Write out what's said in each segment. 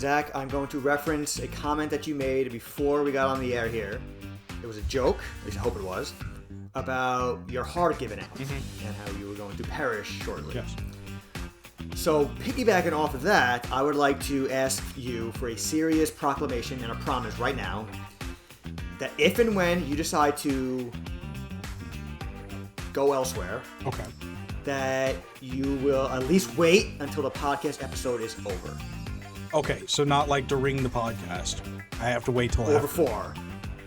Zach, I'm going to reference a comment that you made before we got on the air here. It was a joke, at least I hope it was, about your heart giving out and how you were going to perish shortly. Yes. So, piggybacking off of that, I would like to ask you for a serious proclamation and a promise right now that if and when you decide to go elsewhere, okay, that you will at least wait until the podcast episode is over. Okay, so not like during the podcast. I have to wait till or after.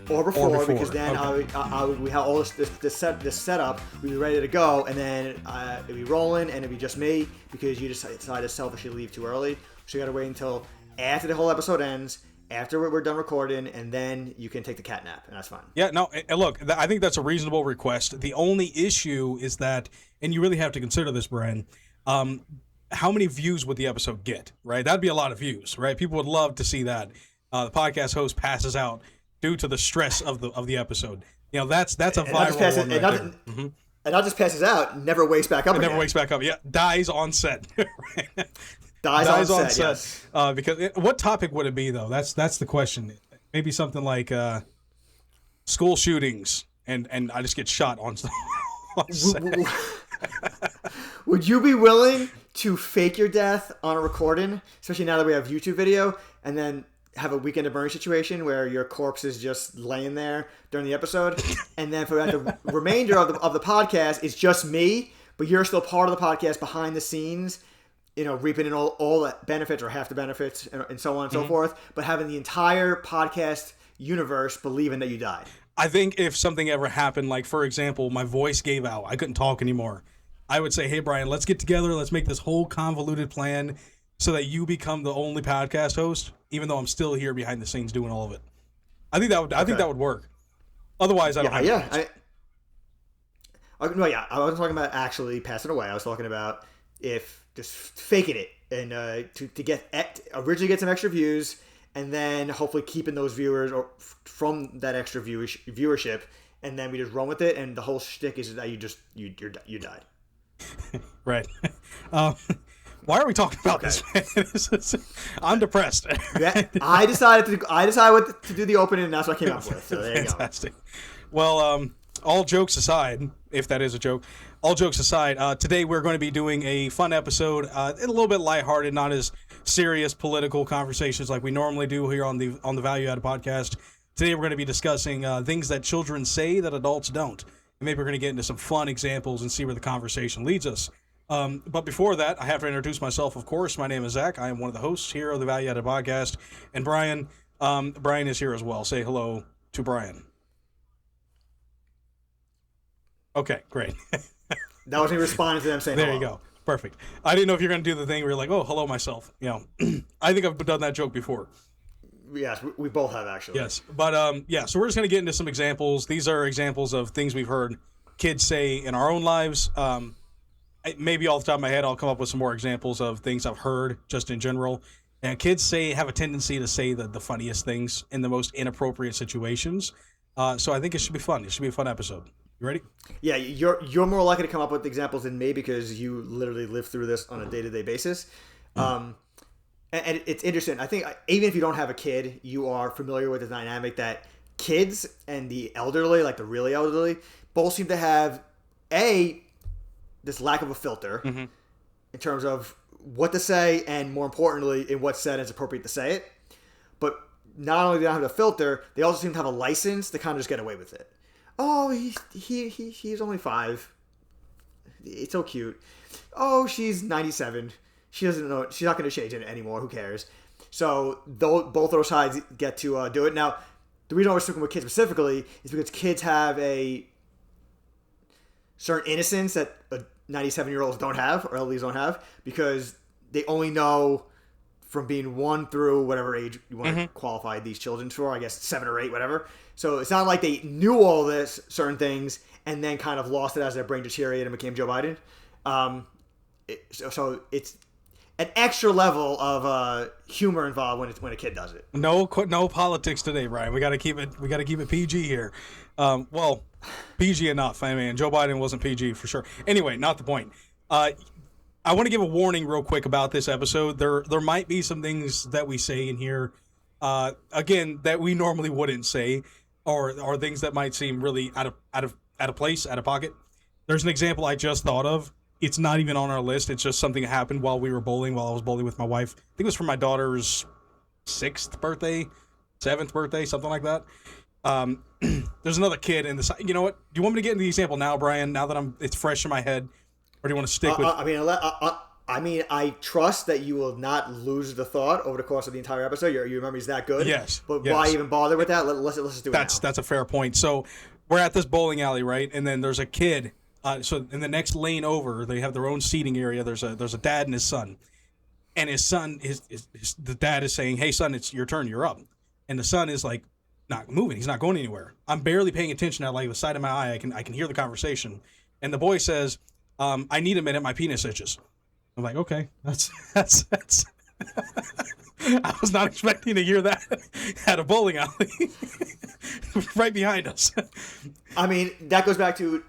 Or before, because then okay. we have all this setup, we'd be ready to go, and then it'd be rolling, and it'd be just me, because you decided to selfishly leave too early. So you gotta wait until after the whole episode ends, after we're done recording, and then you can take the cat nap, and that's fine. Yeah, no, look, I think that's a reasonable request. The only issue is that, and you really have to consider this, Brian, how many views would the episode get, right? That'd be a lot of views, right? People would love to see that. The podcast host passes out due to the stress of the episode. You know, that's a viral one right there. And not just passes out, never wakes back up again. Never wakes back up, yeah. Dies on set. Right? Dies on set, yes. Because what topic would it be, though? That's the question. Maybe something like school shootings, and I just get shot on set. Would you be willing to fake your death on a recording, especially now that we have YouTube video, and then have a weekend of burn situation where your corpse is just laying there during the episode, and then for the remainder of the podcast is just me, but you're still part of the podcast behind the scenes, you know, reaping in all the benefits or half the benefits and so on and so forth, but having the entire podcast universe believing that you died. I think if something ever happened, like, for example, my voice gave out, I couldn't talk anymore, I would say, hey, Brian, let's get together, let's make this whole convoluted plan so that you become the only podcast host, even though I'm still here behind the scenes doing all of it. I think that would work. Otherwise, I don't have I wasn't talking about actually passing away. I was talking about if just faking it and to originally get some extra views, and then hopefully keeping those viewers or from that extra viewership, and then we just run with it. And the whole shtick is that you died. Right. Why are we talking about this, man? I'm depressed. I decided what to do the opening, and that's what I came up with. So there you go. Fantastic. Well, all jokes aside, if that is a joke, all jokes aside, today we're going to be doing a fun episode, a little bit lighthearted, not as serious political conversations like we normally do here on the Value Added Podcast. Today we're going to be discussing things that children say that adults don't. And maybe we're going to get into some fun examples and see where the conversation leads us. But before that, I have to introduce myself, of course. My name is Zach. I am one of the hosts here of the Value Added Podcast. And Brian is here as well. Say hello to Brian. Okay, great. That was me responding to them saying there hello. You go. Perfect. I didn't know if you're going to do the thing where you're like, oh, hello myself. You know, I think I've done that joke before. Yes, we both have, actually. Yes. But, so we're just going to get into some examples. These are examples of things we've heard kids say in our own lives. Maybe off the top of my head, I'll come up with some more examples of things I've heard just in general. And kids have a tendency to say the funniest things in the most inappropriate situations. So I think it should be fun. It should be a fun episode. You ready? Yeah, you're more likely to come up with examples than me because you literally live through this on a day-to-day basis. And it's interesting. I think even if you don't have a kid, you are familiar with the dynamic that kids and the elderly, like the really elderly, both seem to have this lack of a filter in terms of what to say, and more importantly, in what setting it's appropriate to say it. But not only do they not have a filter, they also seem to have a license to kind of just get away with it. Oh, he's only 5. It's so cute. Oh, she's 97. She doesn't know. She's not going to change it anymore. Who cares? So both those sides get to do it. Now, the reason I was talking with kids specifically is because kids have a certain innocence that 97-year-olds don't have, or elderlies don't have, because they only know from being 1 through whatever age you want to qualify these children for, I guess 7 or 8, whatever. So it's not like they knew all this, certain things, and then kind of lost it as their brain deteriorated and became Joe Biden. So it's an extra level of humor involved when a kid does it. No politics today, Brian. We got to keep it PG here. PG enough. I mean, Joe Biden wasn't PG for sure. Anyway, not the point. I want to give a warning real quick about this episode. There might be some things that we say in here, again, that we normally wouldn't say, or things that might seem really out of place, out of pocket. There's an example I just thought of. It's not even on our list. It's just something that happened while we were bowling, while I was bowling with my wife. I think it was for my daughter's 6th birthday, 7th birthday, something like that. There's another kid in the. You know what? Do you want me to get into the example now, Brian? Now that it's fresh in my head, or do you want to stick with? I mean, I trust that you will not lose the thought over the course of the entire episode. Your memory's that good. Yes. But yes. why even bother with that? Let's just do it now. That's a fair point. So we're at this bowling alley, right? And then there's a kid. So in the next lane over, they have their own seating area. There's a dad and his son, and his son the dad is saying, "Hey son, it's your turn. You're up." And the son is like, not moving. He's not going anywhere. I'm barely paying attention at like the side of my eye. I can hear the conversation. And the boy says, I need a minute. My penis itches. I'm like, okay, that's I was not expecting to hear that at a bowling alley right behind us. I mean, that goes back to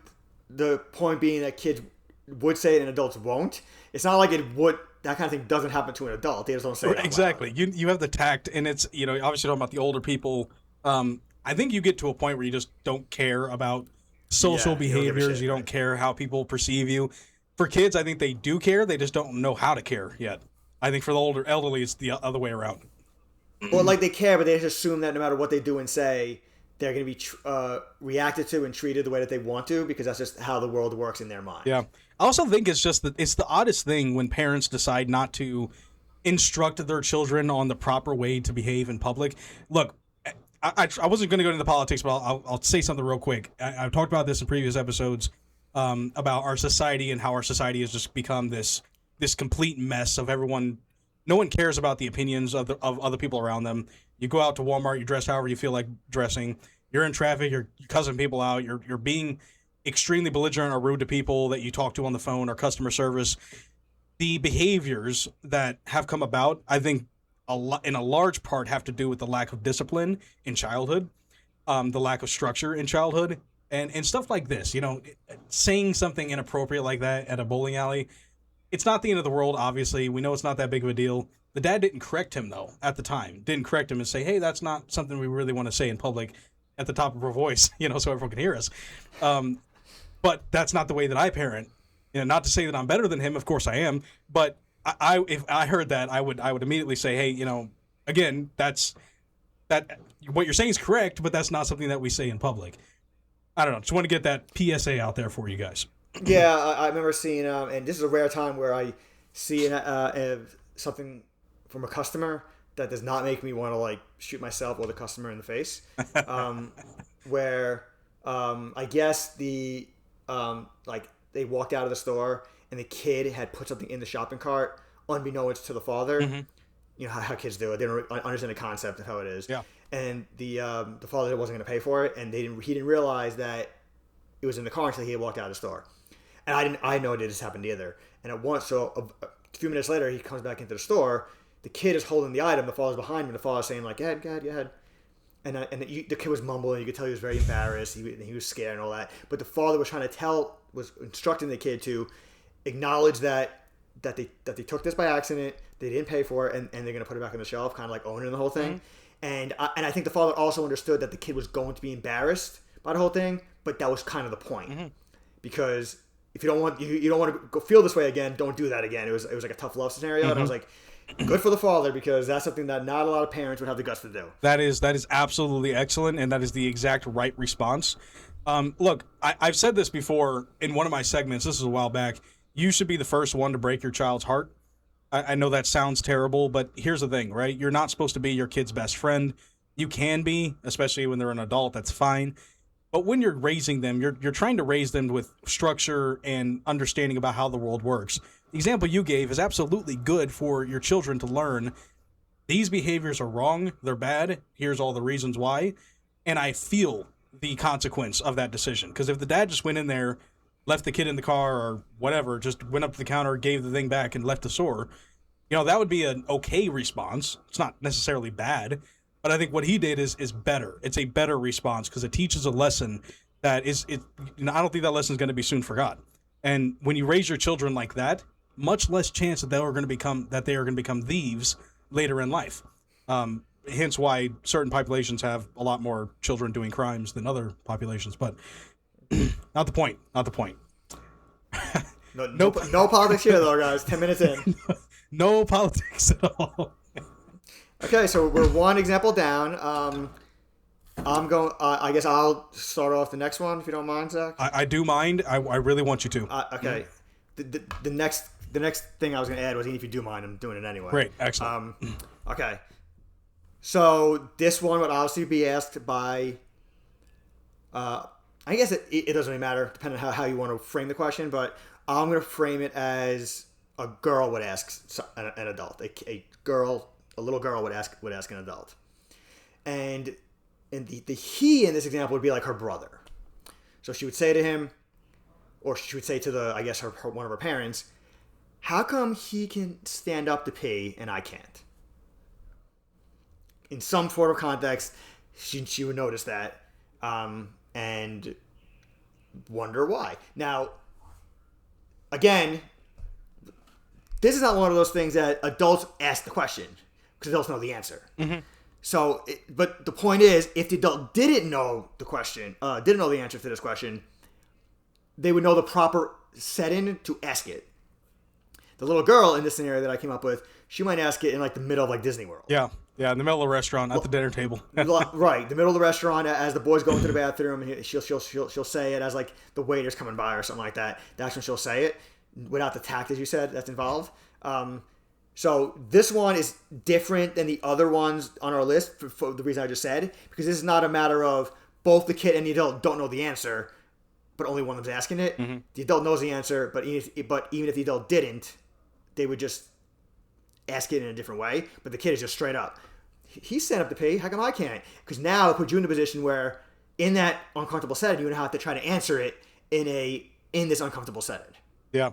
the point being that kids would say it and adults won't. It's not like that kind of thing doesn't happen to an adult. They just don't say it out exactly. loud. You have the tact, and it's, obviously talking about the older people. I think you get to a point where you just don't care about social behaviors. You don't care how people perceive you. For kids, I think they do care. They just don't know how to care yet. I think for the elderly, it's the other way around. Well, like they care, but they just assume that no matter what they do and say, they're going to be reacted to and treated the way that they want to, because that's just how the world works in their mind. Yeah. I also think it's the oddest thing when parents decide not to instruct their children on the proper way to behave in public. Look, I wasn't going to go into the politics, but I'll say something real quick. I've talked about this in previous episodes about our society and how our society has just become this complete mess of everyone. No one cares about the opinions of other people around them. You go out to Walmart, you dress however you feel like dressing. You're in traffic, you're cussing people out. You're being extremely belligerent or rude to people that you talk to on the phone or customer service. The behaviors that have come about, I think, in a large part have to do with the lack of discipline in childhood, the lack of structure in childhood, and stuff like this. Saying something inappropriate like that at a bowling alley, it's not the end of the world, obviously. We know it's not that big of a deal. The dad didn't correct him, though, at the time. Didn't correct him and say, hey, that's not something we really want to say in public at the top of our voice, so everyone can hear us. But that's not the way that I parent. Not to say that I'm better than him. Of course I am. But if I heard that, I would immediately say, hey, again, that what you're saying is correct, but that's not something that we say in public. I don't know. Just want to get that PSA out there for you guys. Yeah, I remember seeing, and this is a rare time where I see something from a customer that does not make me want to shoot myself or the customer in the face. Where I guess they walked out of the store and the kid had put something in the shopping cart unbeknownst to the father. Mm-hmm. You know how kids do it. They don't understand the concept of how it is. Yeah. And the father wasn't going to pay for it, and he didn't realize that it was in the car until he had walked out of the store. And I didn't know that this happened either. And a few minutes later, he comes back into the store. The kid is holding the item. The father's behind him. The father's saying go ahead. And the kid was mumbling. You could tell he was very embarrassed. He was scared and all that. But the father was instructing the kid to acknowledge that they took this by accident. They didn't pay for it, and they're going to put it back on the shelf, kind of like owning the whole thing. Mm-hmm. And I think the father also understood that the kid was going to be embarrassed by the whole thing, but that was kind of the point. Mm-hmm. Because if you don't want to go feel this way again, don't do that again. It was like a tough love scenario, mm-hmm. And I was like, good for the father, because that's something that not a lot of parents would have the guts to do. That is absolutely excellent, and that is the exact right response. Look, I've said this before in one of my segments. This is a while back. You should be the first one to break your child's heart. I know that sounds terrible, but here's the thing, right? You're not supposed to be your kid's best friend. You can be, especially when they're an adult. That's fine. But when you're raising them, you're trying to raise them with structure and understanding about how the world works. The example you gave is absolutely good for your children to learn. These behaviors are wrong. They're bad. Here's all the reasons why. And I feel the consequence of that decision. Because if the dad just went in there, left the kid in the car or whatever, just went up to the counter, gave the thing back, and left the store, that would be an okay response. It's not necessarily bad. But I think what he did is better. It's a better response because it teaches a lesson that I don't think that lesson is going to be soon forgotten. And when you raise your children like that, much less chance that they are going to become thieves later in life. Hence why certain populations have a lot more children doing crimes than other populations. But not the point. Not the point. No politics here, though, guys. 10 minutes in. No politics at all. Okay, so we're one example down. I'm going. I guess I'll start off the next one if you don't mind, Zach. I do mind. I really want you to. Okay. The next thing I was going to add was, even if you do mind, I'm doing it anyway. Great, excellent. Okay. So this one would obviously be asked by. I guess it doesn't really matter, depending on how you want to frame the question, but I'm going to frame it as a girl would ask an adult. A little girl would ask an adult, and the he in this example would be like her brother. So she would say to him, or she would say to one of her parents, "How come he can stand up to pee and I can't?" In some sort of context, she would notice that and wonder why. Now, again, this is not one of those things that adults ask the question because adults know the answer. Mm-hmm. So, but the point is, if the adult didn't know the question, didn't know the answer to this question, they would know the proper setting to ask it. The little girl in this scenario that I came up with, she might ask it in like the middle of like Disney World. Yeah, in the middle of the restaurant at the dinner table. Right, the middle of the restaurant as the boys go into the bathroom, and she'll say it as like the waiter's coming by or something like that. That's when she'll say it without the tact, as you said, that's involved. So this one is different than the other ones on our list for the reason I just said, because this is not a matter of both the kid and the adult don't know the answer, but only one of them's asking it. Mm-hmm. The adult knows the answer, but even if the adult didn't, they would just ask it in a different way. But the kid is just straight up, he's set up to pee, how come I can't? Because now it puts you in a position where in that uncomfortable setting, you would have to try to answer it in this uncomfortable setting. Yeah.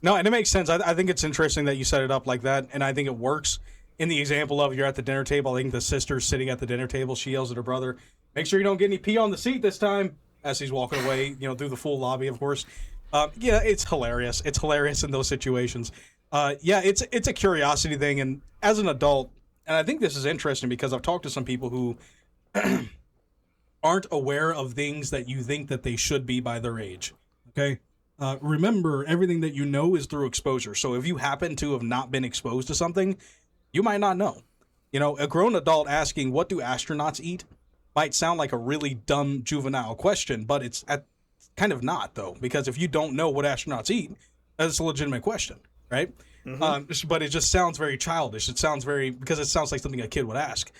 No, and it makes sense. I think it's interesting that you set it up like that, and I think it works. In the example of you're at the dinner table, I think the sister's sitting at the dinner table. She yells at her brother, "Make sure you don't get any pee on the seat this time," as he's walking away, through the full lobby, of course. Yeah, it's hilarious. It's hilarious in those situations. It's a curiosity thing, and as an adult, and I think this is interesting because I've talked to some people who aren't aware of things that you think that they should be by their age, okay? Remember, everything that you know is through exposure. So if you happen to have not been exposed to something, you might not know. A grown adult asking, "What do astronauts eat?" might sound like a really dumb juvenile question, but it's kind of not, though, because if you don't know what astronauts eat, that's a legitimate question, right? Mm-hmm. But it just sounds very childish. Because it sounds like something a kid would ask.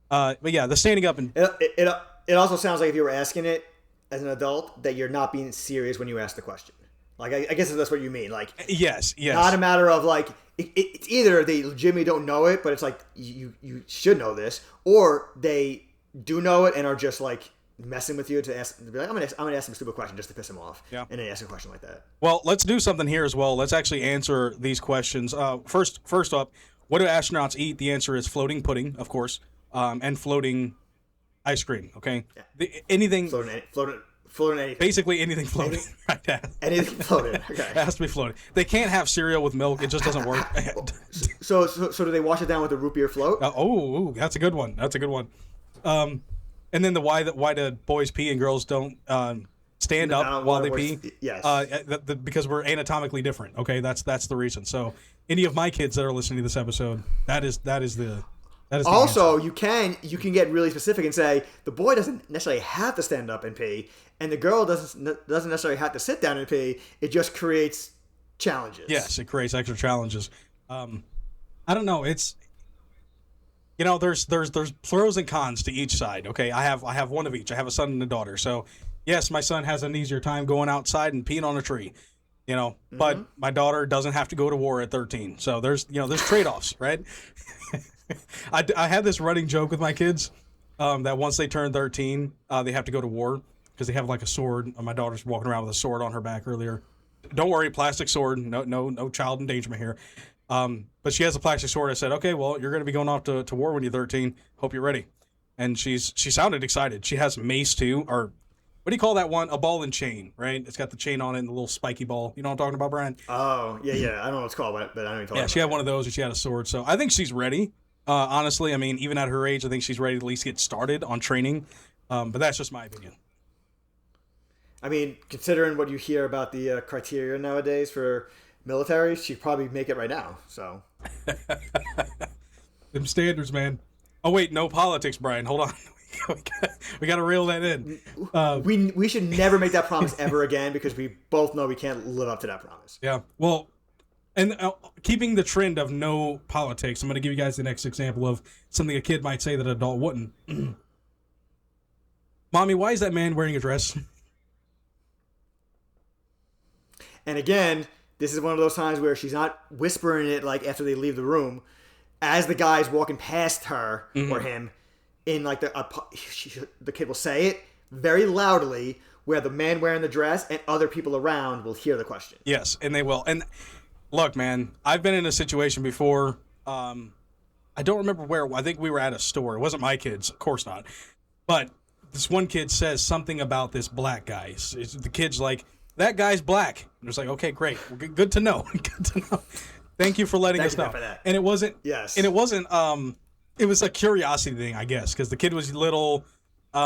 But yeah, the standing up and... It also sounds like if you were asking it as an adult, that you're not being serious when you ask the question. Like, I guess that's what you mean. Like, yes. Not a matter of like, it's either they legitimately don't know it, but it's like, you should know this, or they do know it and are just like messing with you to be like, I'm gonna ask them a stupid question just to piss them off. Yeah. And then ask a question like that. Well, let's do something here as well. Let's actually answer these questions. First up, what do astronauts eat? The answer is floating pudding, of course, and floating ice cream. Okay, yeah. Anything floating anything. Basically anything floating. Anything floating. Okay. It has to be floating. They can't have cereal with milk. It just doesn't work. So do they wash it down with a root beer float? That's a good one. And then why do boys pee and girls don't stand up while they pee? Yes. Because we're anatomically different. Okay, that's the reason. So any of my kids that are listening to this episode, that is the also answer. You can get really specific and say the boy doesn't necessarily have to stand up and pee, and the girl doesn't necessarily have to sit down and pee. It just creates challenges. Yes, it creates extra challenges. I don't know. It's there's pros and cons to each side. Okay, I have one of each. I have a son and a daughter. So yes, my son has an easier time going outside and peeing on a tree. But my daughter doesn't have to go to war at 13. So there's trade-offs, right? I had this running joke with my kids that once they turn 13, they have to go to war because they have like a sword. My daughter's walking around with a sword on her back earlier. Don't worry, plastic sword. No child endangerment here. But she has a plastic sword. I said, okay, well, you're going to be going off to war when you're 13. Hope you're ready. And she sounded excited. She has mace too, or what do you call that one? A ball and chain, right? It's got the chain on it and the little spiky ball. You know what I'm talking about, Brian? Oh, yeah. I don't know what it's called, but I don't even talk Yeah, about she had it. one of those and she had a sword. So I think she's ready. Honestly, I mean, even at her age, I think she's ready to at least get started on training. But that's just my opinion. I mean, considering what you hear about the criteria nowadays for military, she'd probably make it right now. So Them standards, man. Oh wait, no politics, Brian. Hold on. We got to reel that in. we should never make that promise ever again because we both know we can't live up to that promise. Yeah. Well, and keeping the trend of no politics, I'm going to give you guys the next example of something a kid might say that an adult wouldn't. Mommy, why is that man wearing a dress? And again, this is one of those times where she's not whispering it like after they leave the room, as the guy's walking past her or him, in like the kid will say it very loudly, where the man wearing the dress and other people around will hear the question. Yes, and they will. And look, man, I've been in a situation before. I don't remember where. I think we were at a store. It wasn't my kids, of course not. But this one kid says something about this black guy. The kid's like, "That guy's black." And it's like, okay, great, well, good to know. Good to know. Thank you for letting us know. For that. And it wasn't. Yes. And it wasn't. It was a curiosity thing, I guess, because the kid was little. He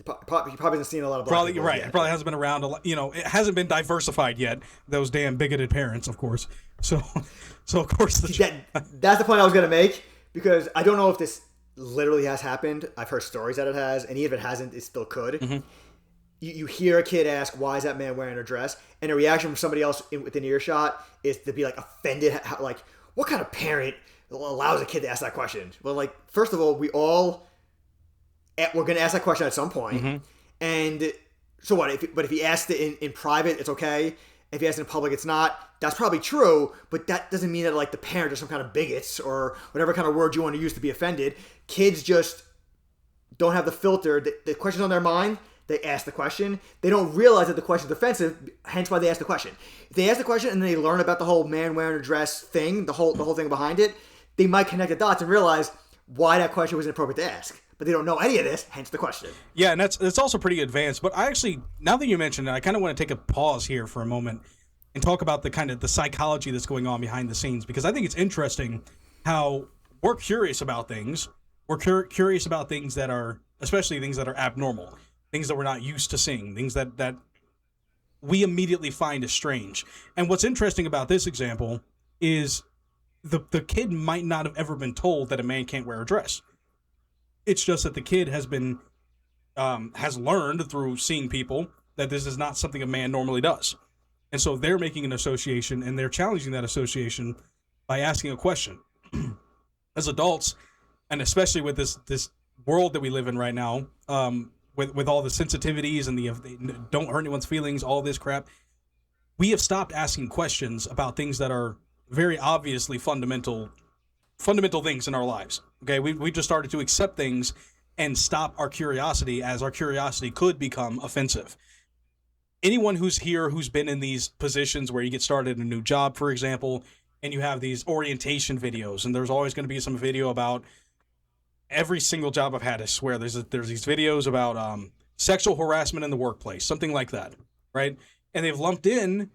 probably hasn't seen a lot of black Probably people right. yet. It probably hasn't been around a lot. You know, it hasn't been diversified yet. Those damn bigoted parents, of course. So of course that's the point I was gonna make, because I don't know if this literally has happened. I've heard stories that it has, and even if it hasn't, it still could. Mm-hmm. You hear a kid ask, "Why is that man wearing a dress?" And the reaction from somebody else within earshot is to be like offended. Like, what kind of parent allows a kid to ask that question? Well, like, first of all, we're going to ask that question at some point. And so what? If he asked it in private, it's okay. If he asked it in public, it's not. That's probably true, but that doesn't mean that like the parent are some kind of bigots or whatever kind of word you want to use to be offended. Kids just don't have the filter. The question's on their mind. They ask the question. They don't realize that the question's offensive, hence why they ask the question. If they ask the question and they learn about the whole man wearing a dress thing, the whole thing behind it, they might connect the dots and realize why that question was inappropriate to ask. But they don't know any of this, hence the question. Yeah, and that's also pretty advanced. But I actually, now that you mentioned it, I kind of want to take a pause here for a moment and talk about the psychology that's going on behind the scenes, because I think it's interesting how we're curious about things. We're curious about things that are, especially things that are abnormal, things that we're not used to seeing, things that we immediately find as strange. And what's interesting about this example is the kid might not have ever been told that a man can't wear a dress. It's just that the kid has learned through seeing people that this is not something a man normally does. And so they're making an association, and they're challenging that association by asking a question. As adults, and especially with this world that we live in right now, with all the sensitivities and the don't hurt anyone's feelings, all this crap, we have stopped asking questions about things that are very obviously fundamental things in our lives. Okay, we just started to accept things and stop our curiosity, as our curiosity could become offensive. Anyone who's been in these positions where you get started in a new job, for example, and you have these orientation videos, and there's always going to be some video about every single job I've had. I swear there's these videos about sexual harassment in the workplace, something like that, right? And they've lumped in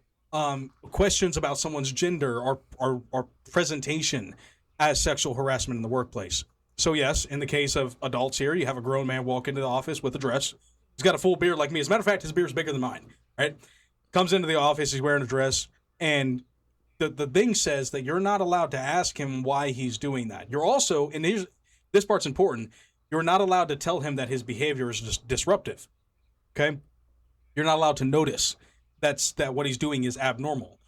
questions about someone's gender or presentation as sexual harassment in the workplace. So yes, in the case of adults here, you have a grown man walk into the office with a dress. He's got a full beard like me. As a matter of fact, his beard is bigger than mine, right? Comes into the office, he's wearing a dress, and the thing says that you're not allowed to ask him why he's doing that. You're also, and this part's important, you're not allowed to tell him that his behavior is just disruptive, okay? You're not allowed to notice that what he's doing is abnormal.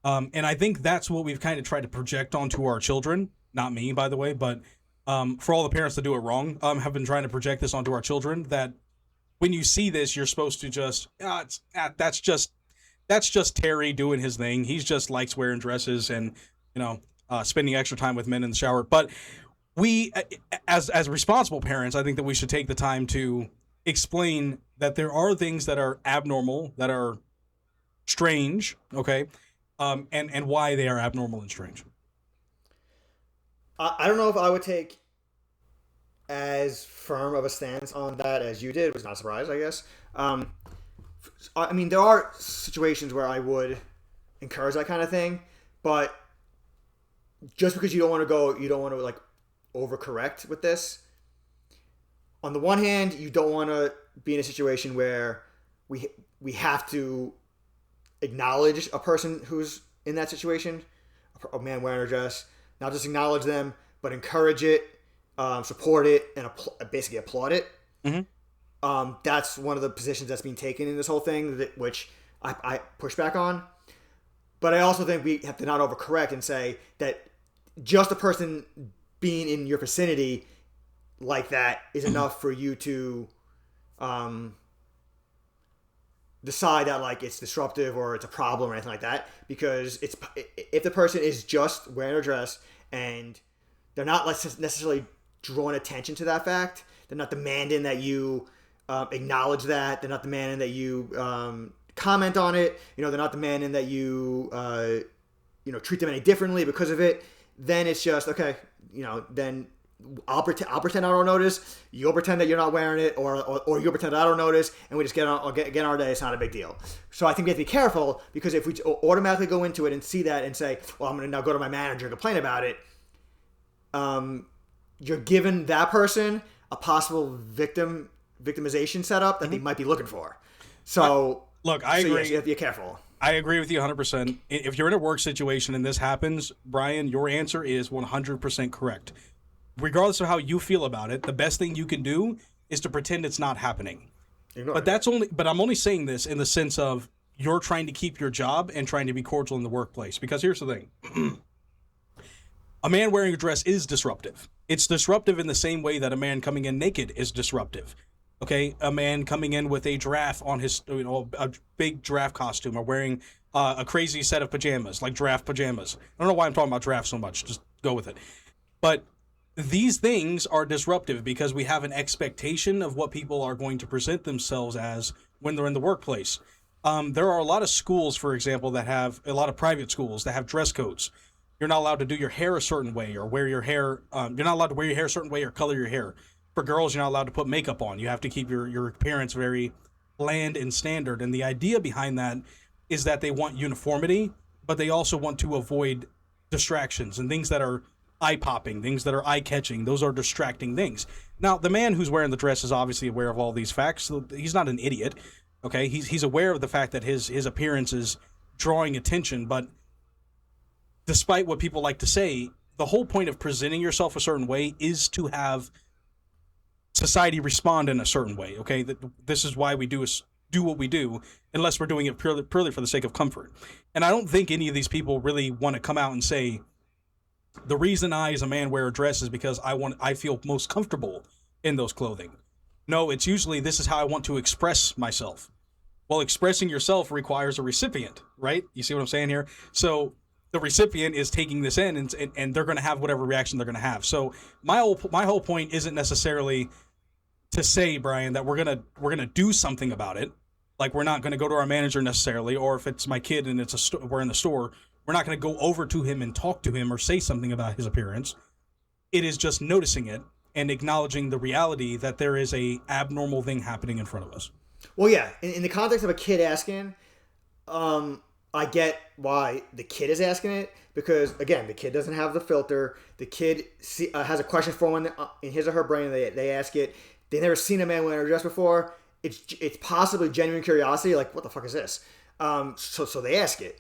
And I think that's what we've kind of tried to project onto our children. Not me, by the way, but for all the parents that do it wrong, have been trying to project this onto our children, that when you see this, you're supposed to just, that's just Terry doing his thing. He's just likes wearing dresses and, spending extra time with men in the shower. But we, as responsible parents, I think that we should take the time to explain that there are things that are abnormal, that are strange, okay, and why they are abnormal and strange. I don't know if I would take as firm of a stance on that as you did. It was not a surprise, I guess. I mean, there are situations where I would encourage that kind of thing, but just because you don't want to like overcorrect with this. On the one hand, you don't want to be in a situation where we have to acknowledge a person who's in that situation, a man wearing a dress. Not just acknowledge them, but encourage it, support it, and basically applaud it. Mm-hmm. That's one of the positions that's being taken in this whole thing, which I push back on. But I also think we have to not overcorrect and say that just a person being in your vicinity like that is enough for you to decide that like it's disruptive or it's a problem or anything like that. Because if the person is just wearing a dress and they're not necessarily drawing attention to that fact, they're not demanding that you acknowledge that. They're not demanding that you comment on it. They're not demanding that you treat them any differently because of it. Then it's just okay. Then I'll pretend I don't notice. You'll pretend that you're not wearing it, or you'll pretend I don't notice, and we just get on our day. It's not a big deal. So I think we have to be careful, because if we automatically go into it and see that and say, "Well, I'm going to now go to my manager and complain about it," you're giving that person a possible victimization setup that they might be looking for. So look, I agree. You have to be careful. I agree with you 100%. If you're in a work situation and this happens, Brian, your answer is 100% correct. Regardless of how you feel about it, the best thing you can do is to pretend it's not happening. But I'm only saying this in the sense of you're trying to keep your job and trying to be cordial in the workplace. Because here's the thing. A man wearing a dress is disruptive. It's disruptive in the same way that a man coming in naked is disruptive. Okay, a man coming in with a giraffe on his, a big giraffe costume, or wearing a crazy set of pajamas, like giraffe pajamas. I don't know why I'm talking about giraffe so much. Just go with it. But these things are disruptive because we have an expectation of what people are going to present themselves as when they're in the workplace. There are a lot of schools, for example, that have a lot of private schools that have dress codes. You're not allowed to do your hair a certain way or wear your hair. You're not allowed to wear your hair a certain way or color your hair. For girls, you're not allowed to put makeup on. You have to keep your appearance very bland and standard. And the idea behind that is that they want uniformity, but they also want to avoid distractions and things that are eye-popping, things that are eye-catching. Those are distracting things. Now, the man who's wearing the dress is obviously aware of all these facts. So he's not an idiot, okay? He's aware of the fact that his appearance is drawing attention, but despite what people like to say, the whole point of presenting yourself a certain way is to have society respond in a certain way, okay? This is why we do what we do, unless we're doing it purely for the sake of comfort. And I don't think any of these people really want to come out and say, the reason I, as a man, wear a dress is because I feel most comfortable in those clothing. No, it's usually, this is how I want to express myself. Well, expressing yourself requires a recipient, right? You see what I'm saying here? So the recipient is taking this in, and they're going to have whatever reaction they're going to have. So my whole point isn't necessarily to say, Brian, that we're gonna do something about it. Like, we're not going to go to our manager necessarily, or if it's my kid and we're in the store, we're not going to go over to him and talk to him or say something about his appearance. It is just noticing it and acknowledging the reality that there is a abnormal thing happening in front of us. Well, yeah, in the context of a kid asking, I get why the kid is asking it, because, again, the kid doesn't have the filter. The kid has a question formed in his or her brain, and they ask it. They've never seen a man wearing a dress before. It's possibly genuine curiosity, like, what the fuck is this? So they ask it.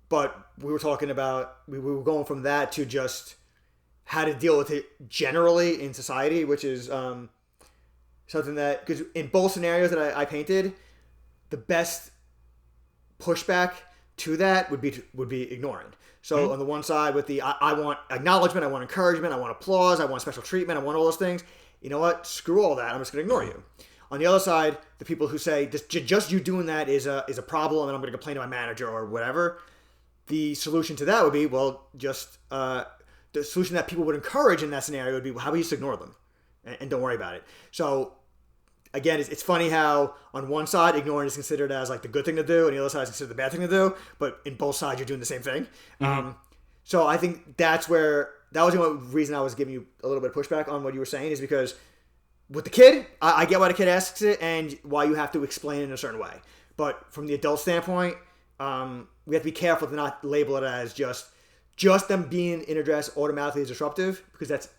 But we were talking about, we were going from that to just how to deal with it generally in society, which is something that, because in both scenarios that I painted, the best pushback to that would be ignoring. So on the one side with the I want acknowledgement, I want encouragement, I want applause, I want special treatment, I want all those things. You know what? Screw all that. I'm just going to ignore you. On the other side, the people who say just you doing that is a problem, and I'm going to complain to my manager or whatever. The solution to that would be, well, just the solution that people would encourage in that scenario would be, well, how about you just ignore them and don't worry about it. So again, it's funny how on one side ignoring is considered as like the good thing to do, and the other side is considered the bad thing to do. But in both sides, you're doing the same thing. Mm-hmm. So I think that was the only reason I was giving you a little bit of pushback on what you were saying, is because with the kid, I get why the kid asks it and why you have to explain it in a certain way. But from the adult standpoint, we have to be careful to not label it as just them being in a dress automatically is disruptive, because that's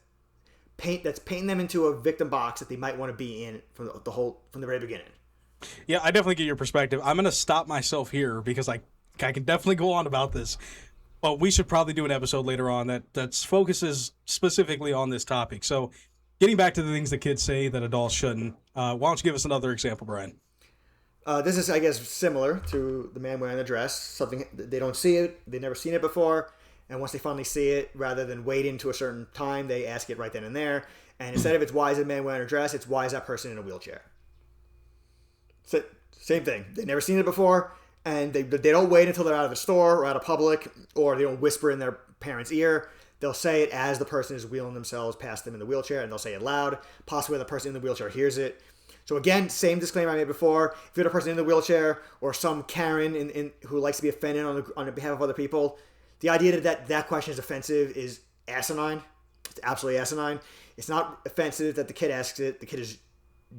painting them into a victim box that they might want to be in from the very beginning. Yeah, I definitely get your perspective. I'm going to stop myself here because I can definitely go on about this. But we should probably do an episode later on that focuses specifically on this topic. So getting back to the things that kids say that adults shouldn't, why don't you give us another example, Brian? This is, I guess, similar to the man wearing the dress. Something they don't see it, they've never seen it before, and once they finally see it, rather than waiting to a certain time, they ask it right then and there. And instead of it's why is a man wearing a dress, it's why is that person in a wheelchair. So, same thing. They've never seen it before, and they don't wait until they're out of the store or out of public, or they don't whisper in their parents' ear. They'll say it as the person is wheeling themselves past them in the wheelchair, and they'll say it loud. Possibly the person in the wheelchair hears it. So again, same disclaimer I made before. If you're the person in the wheelchair or some Karen who likes to be offended on behalf of other people, the idea that question is offensive is asinine. It's absolutely asinine. It's not offensive that the kid asks it. The kid is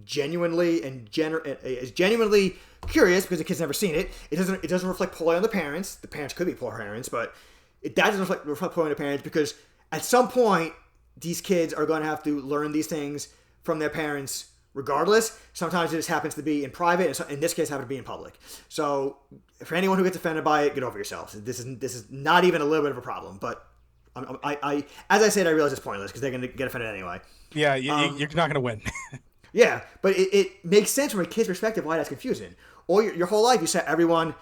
genuinely curious because the kid's never seen it. It doesn't reflect poorly on the parents. The parents could be poor parents, but that doesn't reflect poorly on the parents, because at some point these kids are going to have to learn these things from their parents regardless. Sometimes it just happens to be in private, and so in this case happens to be in public. So for anyone who gets offended by it, get over yourselves. This is not even a little bit of a problem, but I as I said, I realize it's pointless because they're going to get offended anyway. Yeah, you're not going to win. Yeah, but it makes sense from a kid's perspective why that's confusing. Or your whole life you set everyone,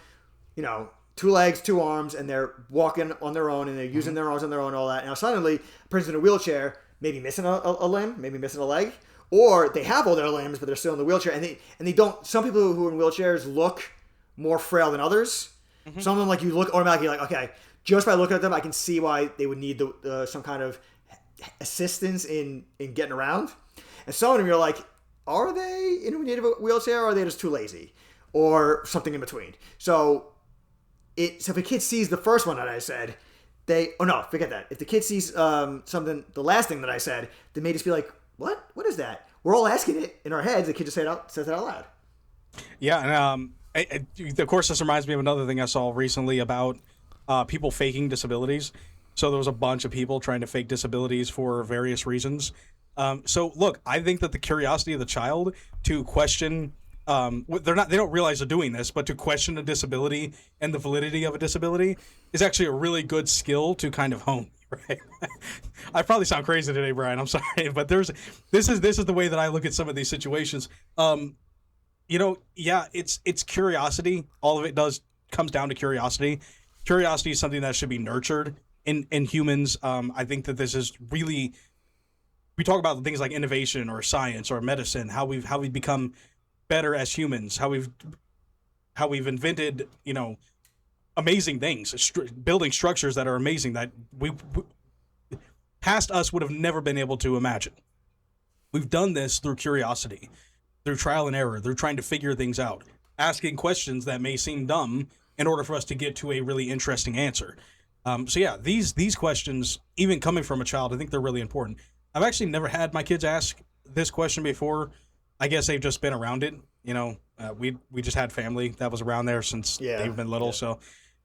2 legs, 2 arms, and they're walking on their own, and they're using their arms on their own, and all that. Now suddenly, a person in a wheelchair, maybe missing a limb, maybe missing a leg, or they have all their limbs, but they're still in the wheelchair, and they don't. Some people who are in wheelchairs look more frail than others. Mm-hmm. Some of them, you look automatically okay, just by looking at them, I can see why they would need some kind of assistance in getting around. And some of them, you're like, are they in need of a wheelchair, or are they just too lazy, or something in between? So if a kid sees the first one that I said, forget that. If the kid sees the last thing that I said, they may just be like, what? What is that? We're all asking it in our heads. The kid just says it out loud. Yeah, and of course, this reminds me of another thing I saw recently about people faking disabilities. So there was a bunch of people trying to fake disabilities for various reasons. So look, I think that the curiosity of the child to question, they don't realize they're doing this, but to question a disability and the validity of a disability is actually a really good skill to kind of hone. Right? I probably sound crazy today, Brian. I'm sorry, but this is the way that I look at some of these situations. It's curiosity. All of it comes down to curiosity. Curiosity is something that should be nurtured in humans. I think that this is really, we talk about things like innovation or science or medicine, how we've become better as humans, how we've invented, amazing things, building structures that are amazing that we past us would have never been able to imagine. We've done this through curiosity, through trial and error, through trying to figure things out, asking questions that may seem dumb in order for us to get to a really interesting answer. These questions, even coming from a child, I think they're really important. I've actually never had my kids ask this question before. I guess they've just been around it. We just had family that was around there since they've been little. Yeah. So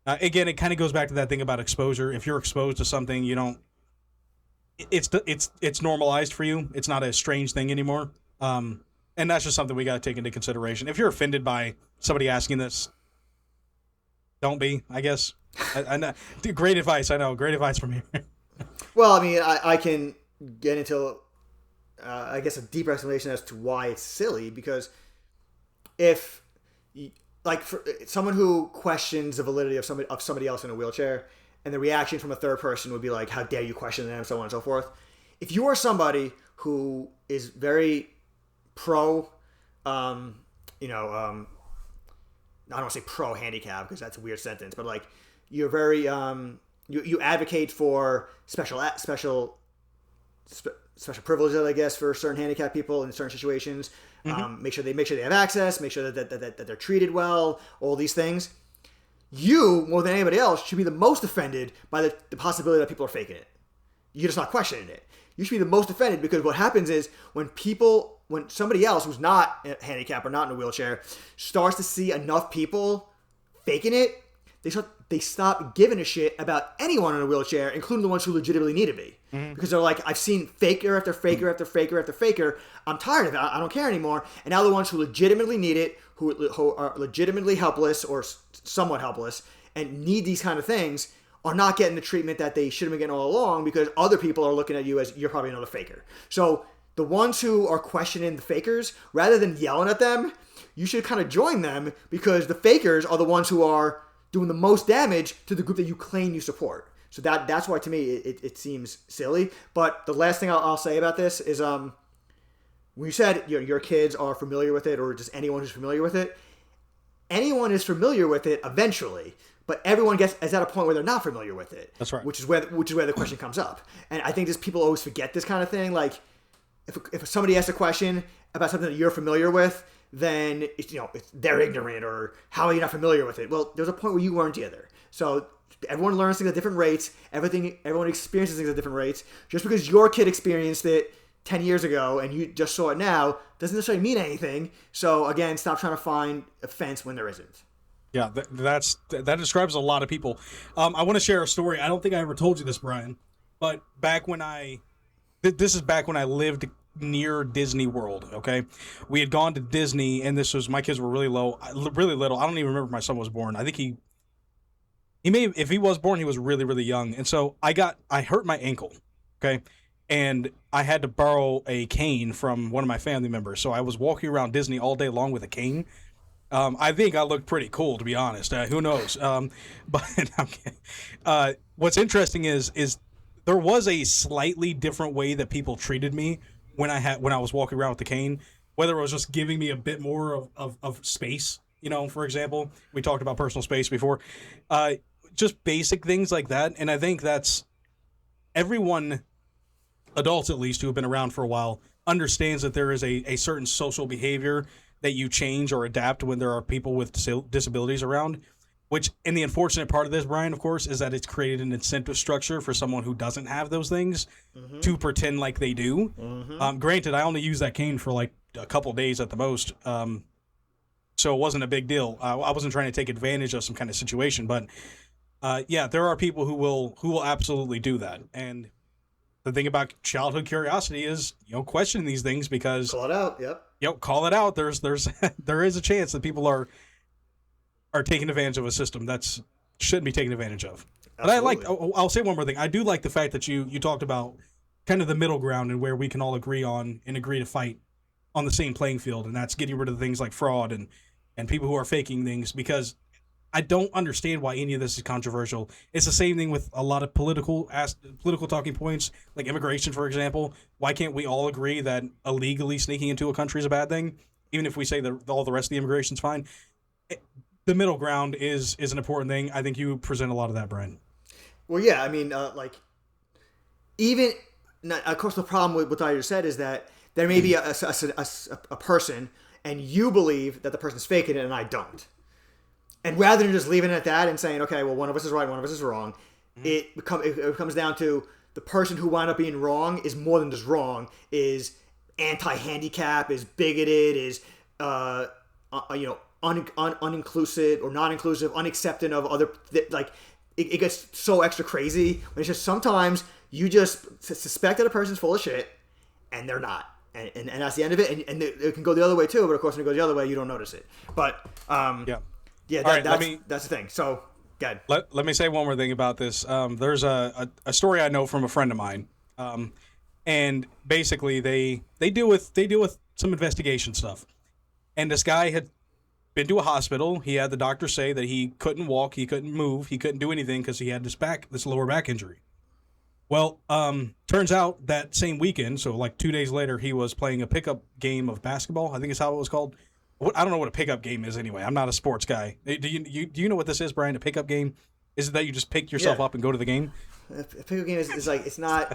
again, it kind of goes back to that thing about exposure. If you're exposed to something, it's normalized for you. It's not a strange thing anymore. And that's just something we got to take into consideration. If you're offended by somebody asking this, don't be, I guess. I know. Great advice. I know. Great advice from you. Well, I mean, I can get into, I guess, a deeper explanation as to why it's silly, because if, for someone who questions the validity of somebody else in a wheelchair, and the reaction from a third person would be like, how dare you question them, so on and so forth. If you are somebody who is very pro, I don't want to say pro handicap because that's a weird sentence, but you're very, you advocate for special privileges, I guess, for certain handicapped people in certain situations. Mm-hmm. Make sure they have access. Make sure that they're treated well. All these things. You, more than anybody else, should be the most offended by the possibility that people are faking it. You're just not questioning it. You should be the most offended, because what happens is when when somebody else who's not handicapped or not in a wheelchair starts to see enough people faking it, they stop giving a shit about anyone in a wheelchair, including the ones who legitimately need to be. Because they're like, I've seen faker after faker after faker after faker. I'm tired of it. I don't care anymore. And now the ones who legitimately need it, who are legitimately helpless or somewhat helpless and need these kind of things, are not getting the treatment that they should have been getting all along because other people are looking at you as you're probably another faker. So the ones who are questioning the fakers, rather than yelling at them, you should kind of join them, because the fakers are the ones who are doing the most damage to the group that you claim you support. So that's why, to me, it seems silly. But the last thing I'll say about this is, when you said your kids are familiar with it, or just anyone who's familiar with it, anyone is familiar with it eventually, but everyone is at a point where they're not familiar with it. That's right. Which is where the question comes up. And I think just people always forget this kind of thing. Like, if somebody asks a question about something that you're familiar with, then they're ignorant, or how are you not familiar with it? Well, there's a point where you weren't either. So everyone learns things at different rates. Everyone experiences things at different rates. Just because your kid experienced it 10 years ago and you just saw it now doesn't necessarily mean anything. So again, stop trying to find offense when there isn't. Yeah, that describes a lot of people. I want to share a story. I don't think I ever told you this, Brian, but this is back when I lived near Disney World. Okay, we had gone to Disney, and my kids were really little. I don't even remember if my son was born. I think he may have, if he was born, he was really, really young. And so I hurt my ankle. Okay, and I had to borrow a cane from one of my family members. So I was walking around Disney all day long with a cane. I think I looked pretty cool, to be honest. Who knows? But what's interesting is there was a slightly different way that people treated me when I was walking around with the cane. Whether it was just giving me a bit more of space, for example, we talked about personal space before, just basic things like that. And I think that's everyone, adults at least, who have been around for a while, understands that there is a certain social behavior that you change or adapt when there are people with disabilities around, and the unfortunate part of this, Brian, of course, is that it's created an incentive structure for someone who doesn't have those things to pretend like they do. Granted, I only used that cane for like a couple days at the most, so it wasn't a big deal. I wasn't trying to take advantage of some kind of situation, but yeah, there are people who will absolutely do that. And the thing about childhood curiosity is, questioning these things, because call it out. Yep. Call it out. There's there is a chance that people are taking advantage of a system that shouldn't be taken advantage of. Absolutely. But I'll say one more thing. I do like the fact that you talked about kind of the middle ground and where we can all agree to fight on the same playing field, and that's getting rid of things like fraud and people who are faking things, because I don't understand why any of this is controversial. It's the same thing with a lot of political talking points, like immigration, for example. Why can't we all agree that illegally sneaking into a country is a bad thing, even if we say that all the rest of the immigration's fine? The middle ground is an important thing. I think you present a lot of that, Brian. Well, yeah, I mean, of course, the problem with what I just said is that there may be a person, and you believe that the person's faking it, and I don't. And rather than just leaving it at that and saying, okay, well, one of us is right, one of us is wrong, it comes down to the person who wound up being wrong is more than just wrong, is anti-handicap, is bigoted, is uninclusive or non-inclusive, unaccepting of other, it gets so extra crazy when it's just sometimes you just suspect that a person's full of shit and they're not. And that's the end of it. And it can go the other way too, but of course when it goes the other way, you don't notice it. But that's the thing. So, good. Let me say one more thing about this. There's a story I know from a friend of mine, and basically they deal with some investigation stuff. And this guy had been to a hospital. He had the doctor say that he couldn't walk, he couldn't move, he couldn't do anything because he had this lower back injury. Well, turns out that same weekend, so like 2 days later, he was playing a pickup game of basketball. I think is how it was called. I don't know what a pickup game is anyway. I'm not a sports guy. Do you know what this is, Brian? A pickup game? Is it that you just pick yourself up and go to the game? A pickup game is like it's not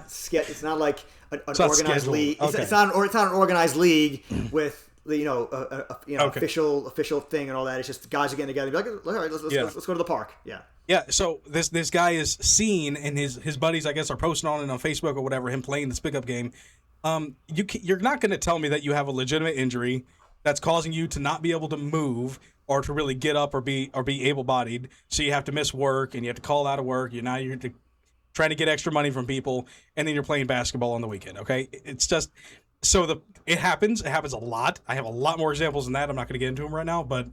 like an organized scheduled. league. Okay. It's not an organized league with Okay. official thing and all that. It's just guys are getting together and be like, all right, let's go to the park. Yeah. Yeah, so this guy is seen, and his buddies, I guess, are posting on it on Facebook or whatever, him playing this pickup game. You're not going to tell me that you have a legitimate injury that's causing you to not be able to move or to really get up or be able-bodied. So you have to miss work and you have to call out of work. You're trying to get extra money from people, and then you're playing basketball on the weekend. Okay, it's just it happens. It happens a lot. I have a lot more examples than that. I'm not going to get into them right now, but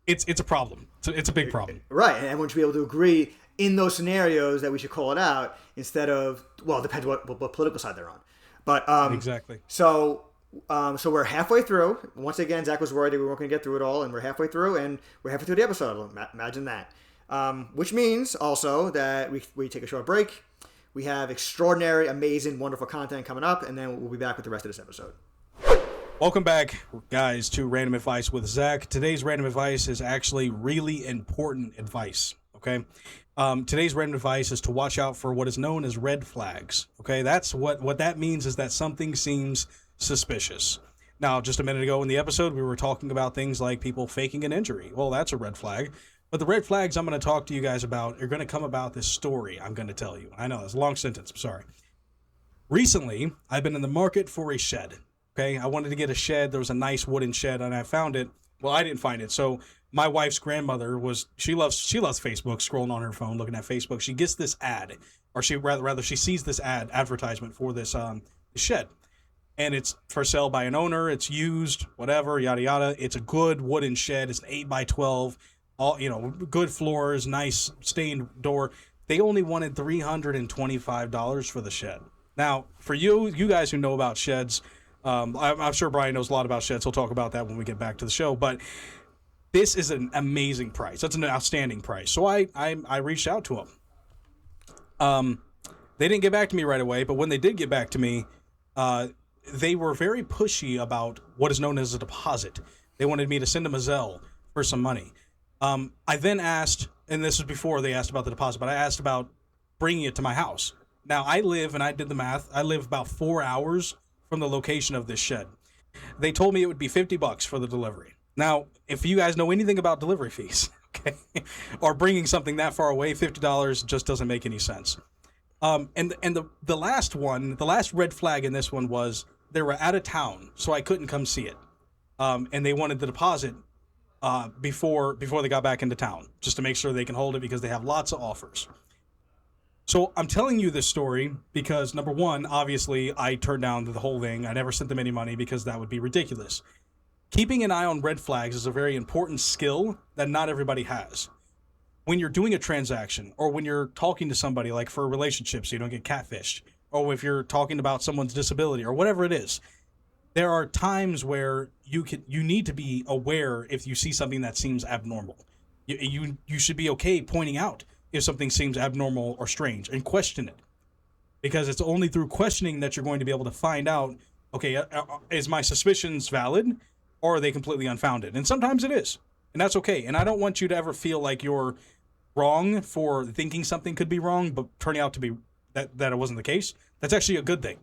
it's a problem. It's a big problem. Right, and everyone should be able to agree in those scenarios that we should call it out instead of, well, it depends what political side they're on. But Exactly. So we're halfway through. Once again, Zach was worried that we weren't going to get through it all, and we're halfway through, and we're halfway through the episode. Imagine that. Which means also that we take a short break. We have extraordinary, amazing, wonderful content coming up, and then we'll be back with the rest of this episode. Welcome back, guys, to Random Advice with Zach. Today's random advice is actually really important advice, okay? Today's random advice is to watch out for what is known as red flags, okay? That's what that means, is that something seems suspicious. Now, just a minute ago in the episode, we were talking about things like people faking an injury. Well, that's a red flag. But the red flags I'm going to talk to you guys about are going to come about this story I'm going to tell you. I know, it's a long sentence. I'm sorry. Recently, I've been in the market for a shed. Okay, I wanted to get a shed. There was a nice wooden shed, and I found it. Well, I didn't find it. So my wife's grandmother she loves Facebook, scrolling on her phone, looking at Facebook. She gets this ad, or she sees this advertisement for this shed, and it's for sale by an owner. It's used, whatever, yada yada. It's a good wooden shed. It's an 8x12. All, good floors, nice stained door. They only wanted $325 for the shed. Now, for you guys who know about sheds, I'm sure Brian knows a lot about sheds. He'll talk about that when we get back to the show. But this is an amazing price. That's an outstanding price. So I reached out to them. They didn't get back to me right away, but when they did get back to me, they were very pushy about what is known as a deposit. They wanted me to send them a Zelle for some money. I then asked, and this was before they asked about the deposit, but I asked about bringing it to my house. Now, I did the math, I live about 4 hours from the location of this shed. They told me it would be $50 for the delivery. Now, if you guys know anything about delivery fees, okay, or bringing something that far away, $50 just doesn't make any sense. And the last red flag in this one was they were out of town, so I couldn't come see it. And they wanted the deposit before they got back into town, just to make sure they can hold it because they have lots of offers. So I'm telling you this story because, number one, obviously I turned down the whole thing. I never sent them any money because that would be ridiculous. Keeping an eye on red flags is a very important skill that not everybody has. When you're doing a transaction, or when you're talking to somebody, like for a relationship so you don't get catfished, or if you're talking about someone's disability or whatever it is, there are times where you need to be aware if you see something that seems abnormal. You should be okay pointing out if something seems abnormal or strange and question it, because it's only through questioning that you're going to be able to find out, okay, is my suspicions valid or are they completely unfounded? And sometimes it is, and that's okay. And I don't want you to ever feel like you're wrong for thinking something could be wrong, but turning out to be that it wasn't the case. That's actually a good thing.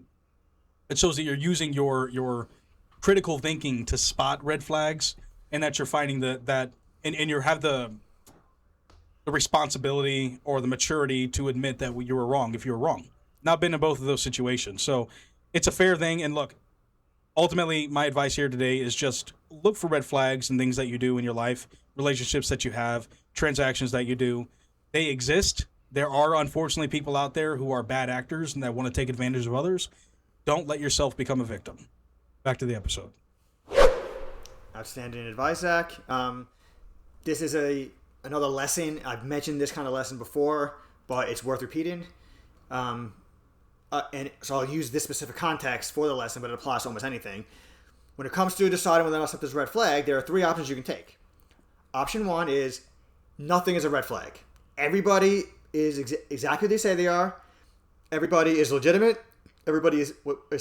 It shows that you're using your critical thinking to spot red flags, and that you're finding and you have the responsibility or the maturity to admit that you were wrong if you were wrong. Not been in both of those situations. So it's a fair thing. And look, ultimately, my advice here today is just look for red flags and things that you do in your life, relationships that you have, transactions that you do. They exist. There are, unfortunately, people out there who are bad actors and that want to take advantage of others. Don't let yourself become a victim. Back to the episode. Outstanding advice, Zach. This is another lesson. I've mentioned this kind of lesson before, but it's worth repeating. And so I'll use this specific context for the lesson, but it applies to almost anything. When it comes to deciding whether or not something's a red flag, there are three options you can take. Option one is nothing is a red flag. Everybody is exactly what they say they are. Everybody is legitimate. Everybody is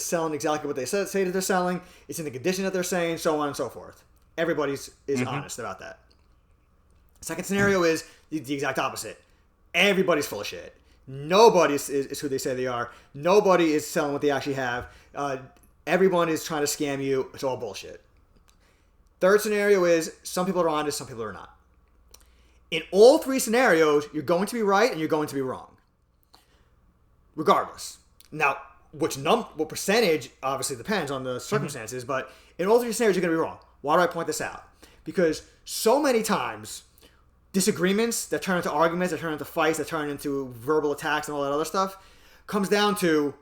selling exactly what they say that they're selling. It's in the condition that they're saying, so on and so forth. Everybody is honest about that. Second scenario is the exact opposite. Everybody's full of shit. Nobody is who they say they are. Nobody is selling what they actually have. Everyone is trying to scam you. It's all bullshit. Third scenario is some people are honest, some people are not. In all three scenarios, you're going to be right and you're going to be wrong. Regardless. Now, what percentage obviously depends on the circumstances, but in all three scenarios, you're going to be wrong. Why do I point this out? Because so many times, disagreements that turn into arguments, that turn into fights, that turn into verbal attacks and all that other stuff, comes down to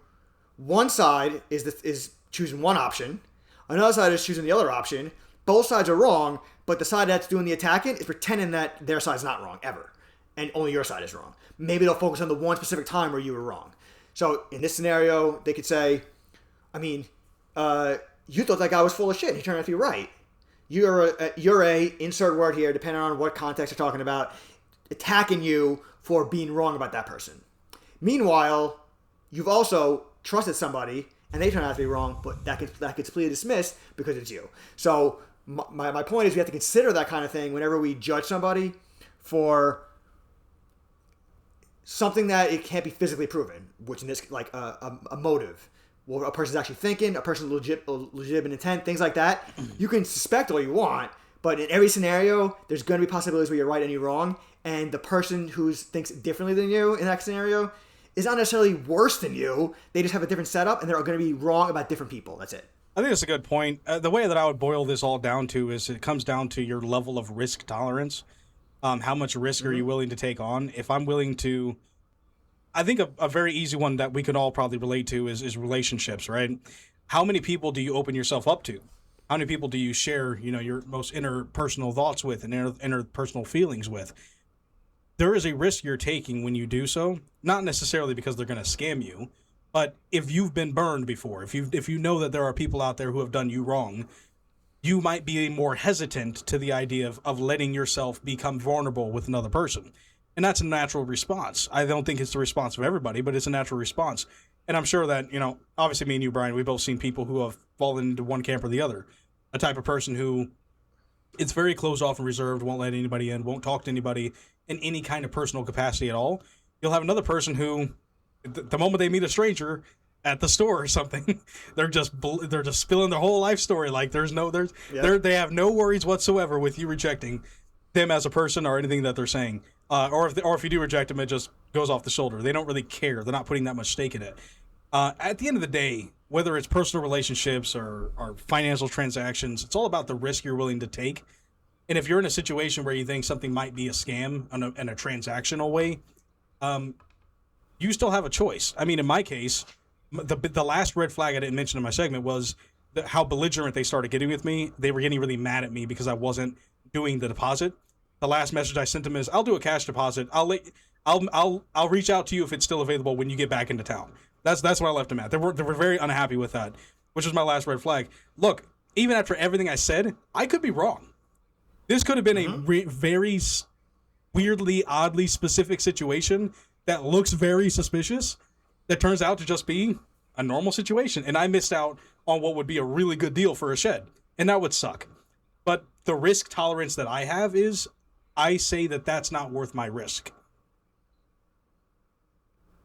one side is choosing one option, another side is choosing the other option. Both sides are wrong, but the side that's doing the attacking is pretending that their side's not wrong ever, and only your side is wrong. Maybe they'll focus on the one specific time where you were wrong. So in this scenario, they could say, I mean, you thought that guy was full of shit, and he turned out to be right. You're a insert word here, depending on what context you're talking about, attacking you for being wrong about that person. Meanwhile, you've also trusted somebody, and they turn out to be wrong, but that gets completely dismissed because it's you. So my point is we have to consider that kind of thing whenever we judge somebody for something that it can't be physically proven, which in this, like a motive, what a person's actually thinking, a person's legitimate intent, things like that. You can suspect all you want, but in every scenario, there's going to be possibilities where you're right and you're wrong, and the person who thinks differently than you in that scenario is not necessarily worse than you. They just have a different setup, and they're going to be wrong about different people. That's it. I think that's a good point. The way that I would boil this all down to is it comes down to your level of risk tolerance. How much risk are you willing to take on? If I'm willing to... I think a very easy one that we can all probably relate to is relationships, right? How many people do you open yourself up to? How many people do you share, your most interpersonal thoughts with and interpersonal feelings with? There is a risk you're taking when you do so, not necessarily because they're going to scam you, but if you've been burned before, if you know that there are people out there who have done you wrong, you might be more hesitant to the idea of letting yourself become vulnerable with another person. And that's a natural response. I don't think it's the response of everybody, but it's a natural response. And I'm sure that, obviously me and you, Brian, we've both seen people who have fallen into one camp or the other. A type of person who it's very closed off and reserved, won't let anybody in, won't talk to anybody in any kind of personal capacity at all. You'll have another person who, the moment they meet a stranger at the store or something, they're just spilling their whole life story. Like they have no worries whatsoever with you rejecting them as a person or anything that they're saying. Or if you do reject them, it just goes off the shoulder. They don't really care. They're not putting that much stake in it. At the end of the day, whether it's personal relationships or financial transactions, it's all about the risk you're willing to take. And if you're in a situation where you think something might be a scam in a transactional way, you still have a choice. I mean, in my case, the last red flag I didn't mention in my segment was how belligerent they started getting with me. They were getting really mad at me because I wasn't doing the deposit. The last message I sent them is, I'll do a cash deposit. I'll reach out to you if it's still available when you get back into town. That's what I left them at. They were very unhappy with that, which was my last red flag. Look, even after everything I said, I could be wrong. This could have been a very weirdly, oddly specific situation that looks very suspicious that turns out to just be a normal situation. And I missed out on what would be a really good deal for a shed. And that would suck. But the risk tolerance that I have is I say that's not worth my risk.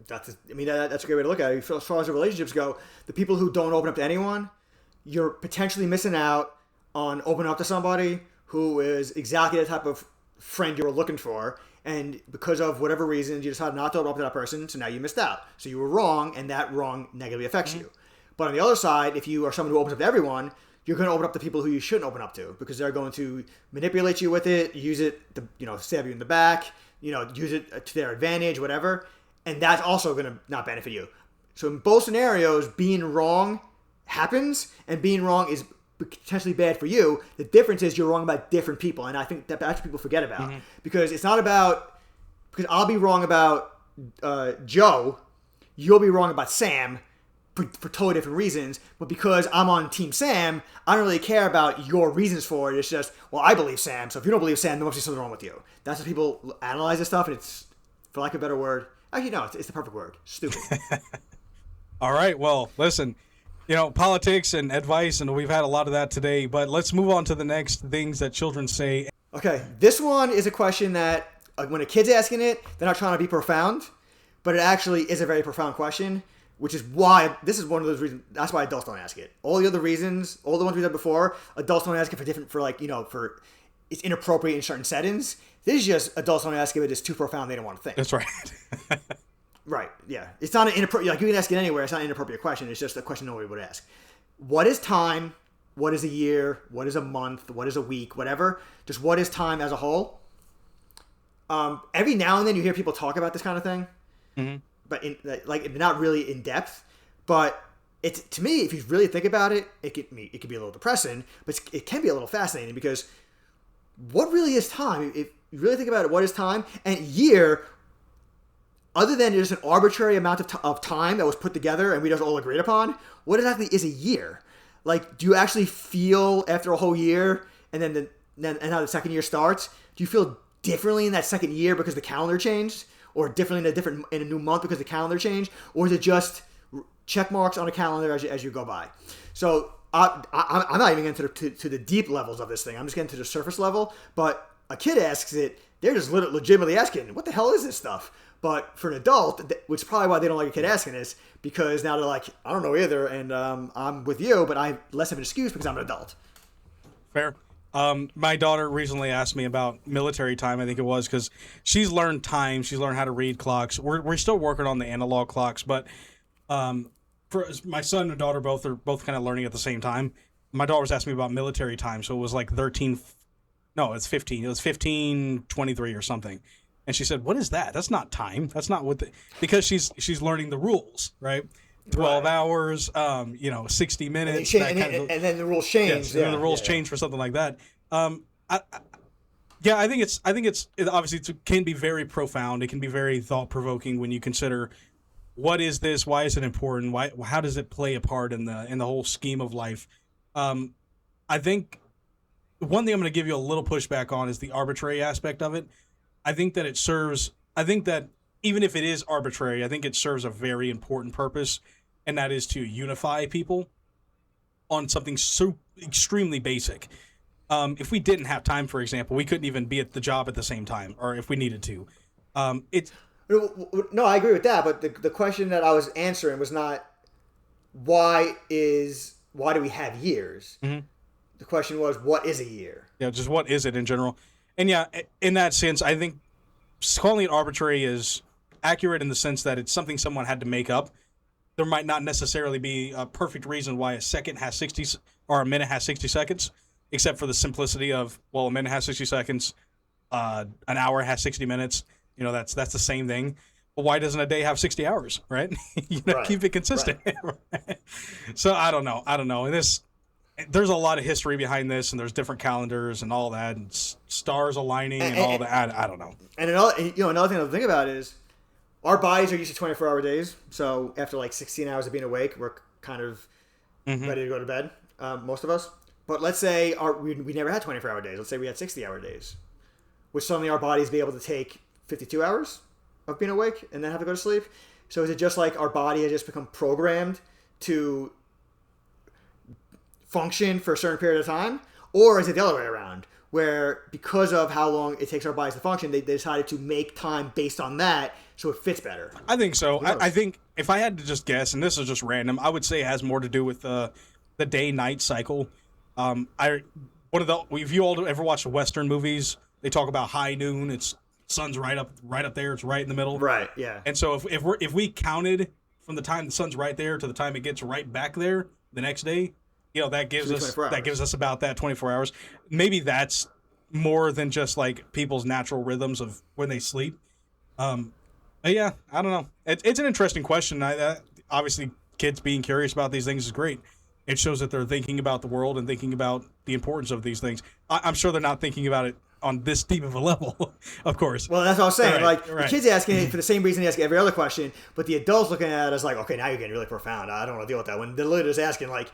That's a great way to look at it. As far as the relationships go, the people who don't open up to anyone, you're potentially missing out on opening up to somebody who is exactly the type of friend you were looking for. And because of whatever reasons, you decided not to open up to that person, so now you missed out. So you were wrong, and that wrong negatively affects you. But on the other side, if you are someone who opens up to everyone, you're going to open up to people who you shouldn't open up to because they're going to manipulate you with it, use it to, stab you in the back, use it to their advantage, whatever. And that's also going to not benefit you. So in both scenarios, being wrong happens, and being wrong is potentially bad for you. The difference is you're wrong about different people, and I think that's what people forget about. Because it's not about, because I'll be wrong about Joe, you'll be wrong about Sam, for totally different reasons, but because I'm on Team Sam, I don't really care about your reasons for it. It's just, well, I believe Sam, so if you don't believe Sam, there must be something wrong with you. That's how people analyze this stuff, and it's, for lack of a better word, actually, no, it's the perfect word. Stupid. All right, well, listen, politics and advice, and we've had a lot of that today, but let's move on to the next things that children say. Okay, this one is a question that, when a kid's asking it, they're not trying to be profound, but it actually is a very profound question. Which is why, this is one of those reasons, that's why adults don't ask it. All the other reasons, all the ones we did before, adults don't ask it for it's inappropriate in certain settings. This is just, adults don't ask it, it's too profound, they don't want to think. That's right. Right. Yeah. It's not an inappropriate. Like you can ask it anywhere. It's not an inappropriate question. It's just a question nobody would ask. What is time? What is a year? What is a month? What is a week? Whatever. Just what is time as a whole? Every now and then you hear people talk about this kind of thing, but not really in depth. But it's, to me, if you really think about it, it can be a little depressing, but it can be a little fascinating because what really is time? If you really think about it, what is time? And year, other than just an arbitrary amount of time that was put together and we just all agreed upon, what exactly is a year? Like, do you actually feel after a whole year, and then how the second year starts? Do you feel differently in that second year because the calendar changed, or differently in a new month because the calendar changed, or is it just check marks on a calendar as you go by? So I'm not even getting to the deep levels of this thing. I'm just getting to the surface level. But a kid asks it, they're just legitimately asking, what the hell is this stuff? But for an adult, which is probably why they don't like a kid asking this, because now they're like, I don't know either, and I'm with you, but I have less of an excuse because I'm an adult. Fair. My daughter recently asked me about military time, I think it was, because she's learned time. She's learned how to read clocks. We're still working on the analog clocks, but for my son and daughter are both kind of learning at the same time. My daughter was asking me about military time, so it was like 15. It was 15:23 or something. And she said, "What is that? That's not time. That's not what because she's learning the rules, right? 12 hours, 60 minutes. And then the rules change. Yes, and then the rules change for something like that. I think it's obviously it can be very profound. It can be very thought provoking when you consider what is this? Why is it important? How does it play a part in the whole scheme of life? I think one thing I'm going to give you a little pushback on is the arbitrary aspect of it. I think that even if it is arbitrary, I think it serves a very important purpose, and that is to unify people on something so extremely basic. If we didn't have time, for example, we couldn't even be at the job at the same time, or if we needed to. No, I agree with that, but the question that I was answering was not why do we have years? Mm-hmm. The question was, what is a year? Yeah, just what is it in general? And yeah, in that sense, I think calling it arbitrary is accurate in the sense that it's something someone had to make up. There might not necessarily be a perfect reason why a second has 60 or a minute has 60 seconds, except for the simplicity of, well, a minute has 60 seconds, an hour has 60 minutes. That's the same thing. But why doesn't a day have 60 hours, right? Right. Keep it consistent. Right. So I don't know. And there's a lot of history behind this, and there's different calendars and all that, and stars aligning and all that. I don't know. And another thing to think about is our bodies are used to 24-hour days. So after like 16 hours of being awake, we're kind of ready to go to bed, most of us. But let's say we never had 24-hour days. Let's say we had 60-hour days. Would suddenly our bodies be able to take 52 hours of being awake and then have to go to sleep? So is it just like our body has just become programmed to function for a certain period of time? Or is it the other way around, where because of how long it takes our bodies to function, they decided to make time based on that so it fits better? I think so. I think if I had to just guess, and this is just random, I would say it has more to do with the day-night cycle. If you all ever watch Western movies, they talk about high noon. It's sun's right up there. It's right in the middle. Right. Yeah. And so if we counted from the time the sun's right there to the time it gets right back there the next day, that gives us about that 24 hours. Maybe that's more than just like people's natural rhythms of when they sleep. But yeah, I don't know. It's an interesting question. Obviously, kids being curious about these things is great. It shows that they're thinking about the world and thinking about the importance of these things. I'm sure they're not thinking about it on this deep of a level, of course. Well, that's what I was saying. Right. The kids asking it for the same reason they ask every other question, but the adults looking at it as like, okay, now you're getting really profound. I don't want to deal with that. When they're literally just asking, like,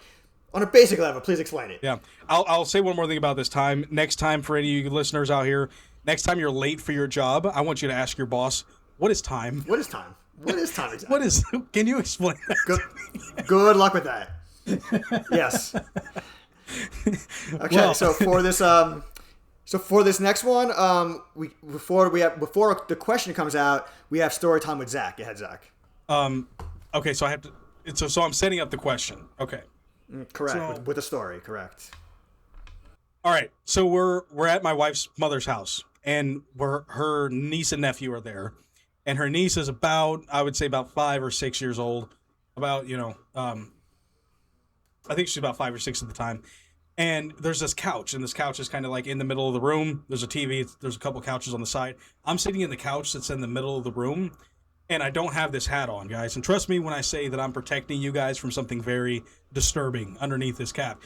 on a basic level, please explain it. Yeah. I'll say one more thing about this time. Next time, for any of you listeners out here, next time you're late for your job, I want you to ask your boss, what is time? What is time? What is time exactly? Can you explain that? Good luck with that. Yes. Okay, so for this next one, before the question comes out, we have story time with Zach. Go ahead, Zach. Okay, so I have to. So I'm setting up the question. Okay. Correct. With a story. Correct. All right. So we're at my wife's mother's house, and her niece and nephew are there, and her niece is I would say about 5 or 6 years old. About, I think she's about 5 or 6 at the time. And there's this couch, and this couch is kind of like in the middle of the room. There's a TV. There's a couple couches on the side. I'm sitting in the couch that's in the middle of the room, and I don't have this hat on, guys. And trust me when I say that I'm protecting you guys from something very disturbing underneath this cap.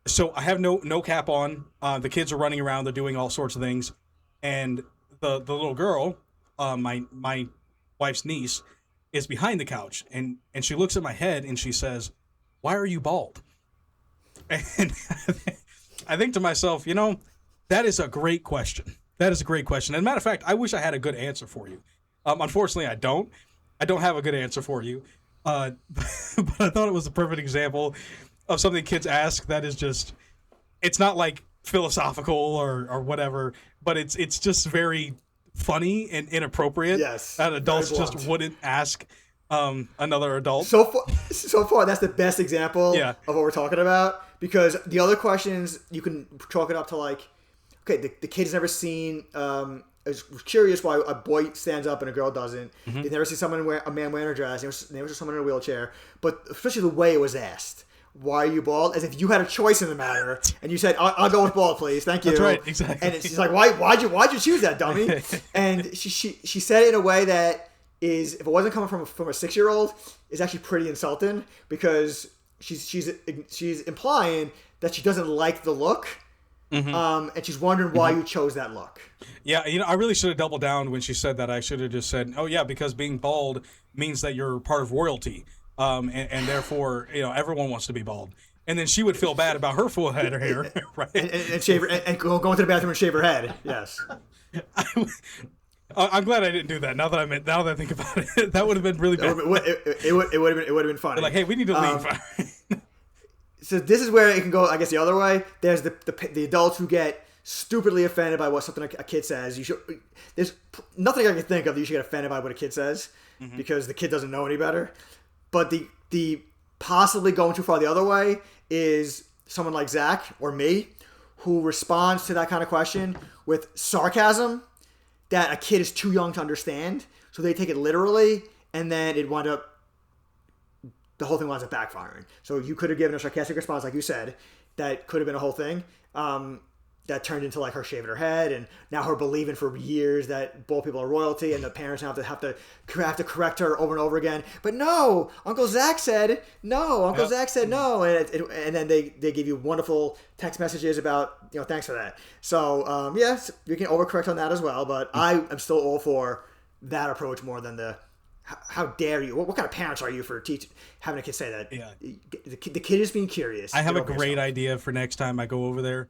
So I have no cap on. The kids are running around. They're doing all sorts of things. And the little girl, my wife's niece, is behind the couch. And she looks at my head, and she says, "Why are you bald?" And I think to myself, that is a great question. That is a great question. And matter of fact, I wish I had a good answer for you. Unfortunately, I don't. I don't have a good answer for you. But I thought it was a perfect example of something kids ask that is just, it's not like philosophical or whatever, but it's just very funny and inappropriate. Yes. That adults just wouldn't ask another adult. So far, that's the best example Yeah. of what we're talking about, because the other questions, you can chalk it up to like, okay, the kid's never seen, is curious why a boy stands up and a girl doesn't. Mm-hmm. They never see a man wearing a dress. They never see someone in a wheelchair. But especially the way it was asked. Why are you bald? As if you had a choice in the matter, and you said, "I'll go with bald, please, thank you." That's right, exactly. And she's like, "Why'd you choose that, dummy?" And she said it in a way that is, if it wasn't coming from a 6-year-old, is actually pretty insulting, because she's implying that she doesn't like the look, and she's wondering why you chose that look. Yeah, I really should have doubled down when she said that. I should have just said, "Oh yeah, because being bald means that you're part of royalty." And therefore, everyone wants to be bald. And then she would feel bad about her full head of hair, right? And shave and go into the bathroom and shave her head. Yes. I'm glad I didn't do that. Now that I think about it, that would have been really bad. It would have been funny. They're like, hey, we need to leave. So this is where it can go, I guess, the other way. There's the adults who get stupidly offended by what something a kid says. There's nothing I can think of that you should get offended by what a kid says, because the kid doesn't know any better. But the possibly going too far the other way is someone like Zach or me, who responds to that kind of question with sarcasm that a kid is too young to understand. So they take it literally, and then the whole thing winds up backfiring. So you could have given a sarcastic response, like you said, that could have been a whole thing. That turned into like her shaving her head, and now her believing for years that bald people are royalty, and the parents have to correct her over and over again. But no, Uncle Zach said no. Uncle Zach said no, and then they give you wonderful text messages about thanks for that. So yes, you can overcorrect on that as well. But I am still all for that approach more than the how dare you? What kind of parents are you for having a kid say that? Yeah, the kid is being curious. I have a great idea for next time I go over there.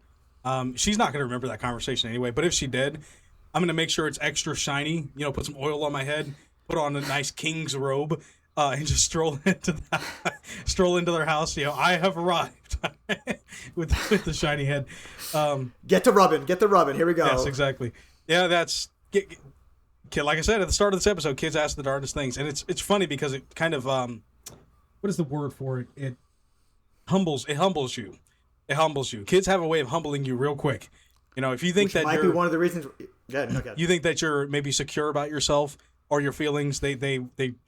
She's not going to remember that conversation anyway, but if she did, I'm going to make sure it's extra shiny, put some oil on my head, put on a nice king's robe, and just stroll into their house. I have arrived with the shiny head. Get the rubbing. Here we go. Yes, exactly. Yeah, like I said at the start of this episode, kids ask the darndest things, and it's funny because it kind of what is the word for it? It humbles you. It humbles you. Kids have a way of humbling you real quick. If you think Which that might be one of the reasons. You think that you're maybe secure about yourself or your feelings, they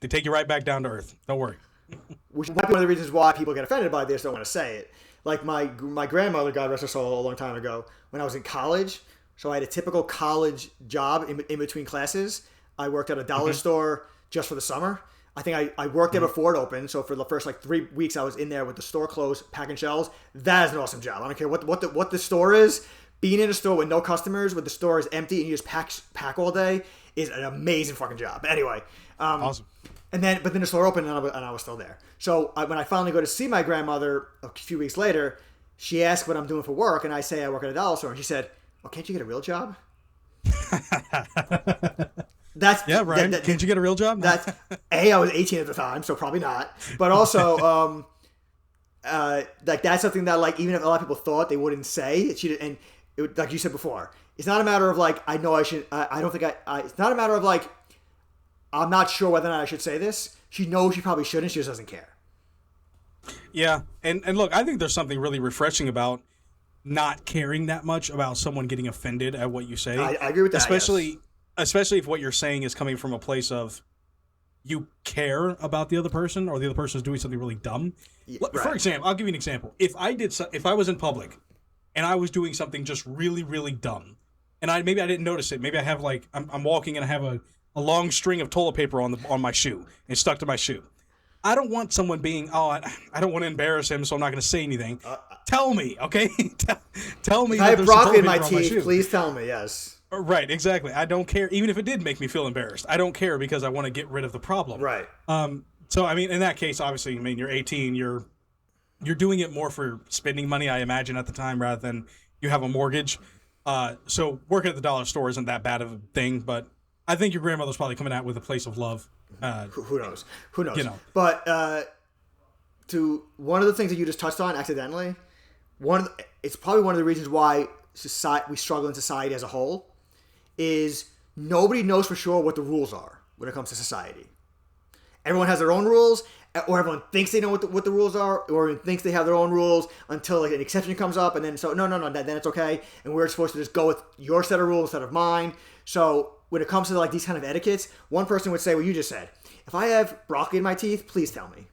take you right back down to earth. Don't worry. Which might be one of the reasons why people get offended by this. Don't want to say it. Like my grandmother, God rest her soul, a long time ago, when I was in college. So I had a typical college job in between classes. I worked at a dollar store just for the summer. I think I worked there before it opened, so for the first 3 weeks I was in there with the store closed, packing shelves. That is an awesome job. I don't care what the store is. Being in a store with no customers, with the store is empty and you just pack all day, is an amazing fucking job. But anyway, awesome. But then the store opened and I was still there. So when I finally go to see my grandmother a few weeks later, she asked what I'm doing for work, and I say I work at a dollar store, and she said, "Well, can't you get a real job?" Ryan. Can't you get a real job? That's I was 18 at the time, so probably not. But also, that's something that even if a lot of people thought they wouldn't say, like you said before, it's not a matter of I know I should. I don't think it's not a matter of I'm not sure whether or not I should say this. She knows she probably shouldn't. She just doesn't care. Yeah, and look, I think there's something really refreshing about not caring that much about someone getting offended at what you say. I agree with that. Especially. Yes. especially if what you're saying is coming from a place of you care about the other person, or the other person is doing something really dumb. Right. For example, I'll give you an example. If I was in public and I was doing something just really, really dumb, and maybe I didn't notice it. Maybe I have I'm walking and I have a long string of toilet paper on my shoe. It's stuck to my shoe. I don't want someone being, I don't want to embarrass him, so I'm not going to say anything. Tell me, okay? Tell me. If I have broccoli in my teeth, please tell me, yes. Right, exactly. I don't care, even if it did make me feel embarrassed. I don't care because I want to get rid of the problem. Right. So, I mean, in that case, obviously, you're 18, you're doing it more for spending money, I imagine, at the time, rather than you have a mortgage. So working at the dollar store isn't that bad of a thing, but I think your grandmother's probably coming out with a place of love. Who knows? Who knows? You know. But to one of the things that you just touched on accidentally, it's probably one of the reasons why we struggle in society as a whole, is nobody knows for sure what the rules are when it comes to society. Everyone has their own rules, or everyone thinks they know what the rules are, or thinks they have their own rules until like an exception comes up, and then then it's okay, and we're supposed to just go with your set of rules instead of mine. So when it comes to like these kind of etiquettes, one person would say what you just said. If I have broccoli in my teeth, please tell me.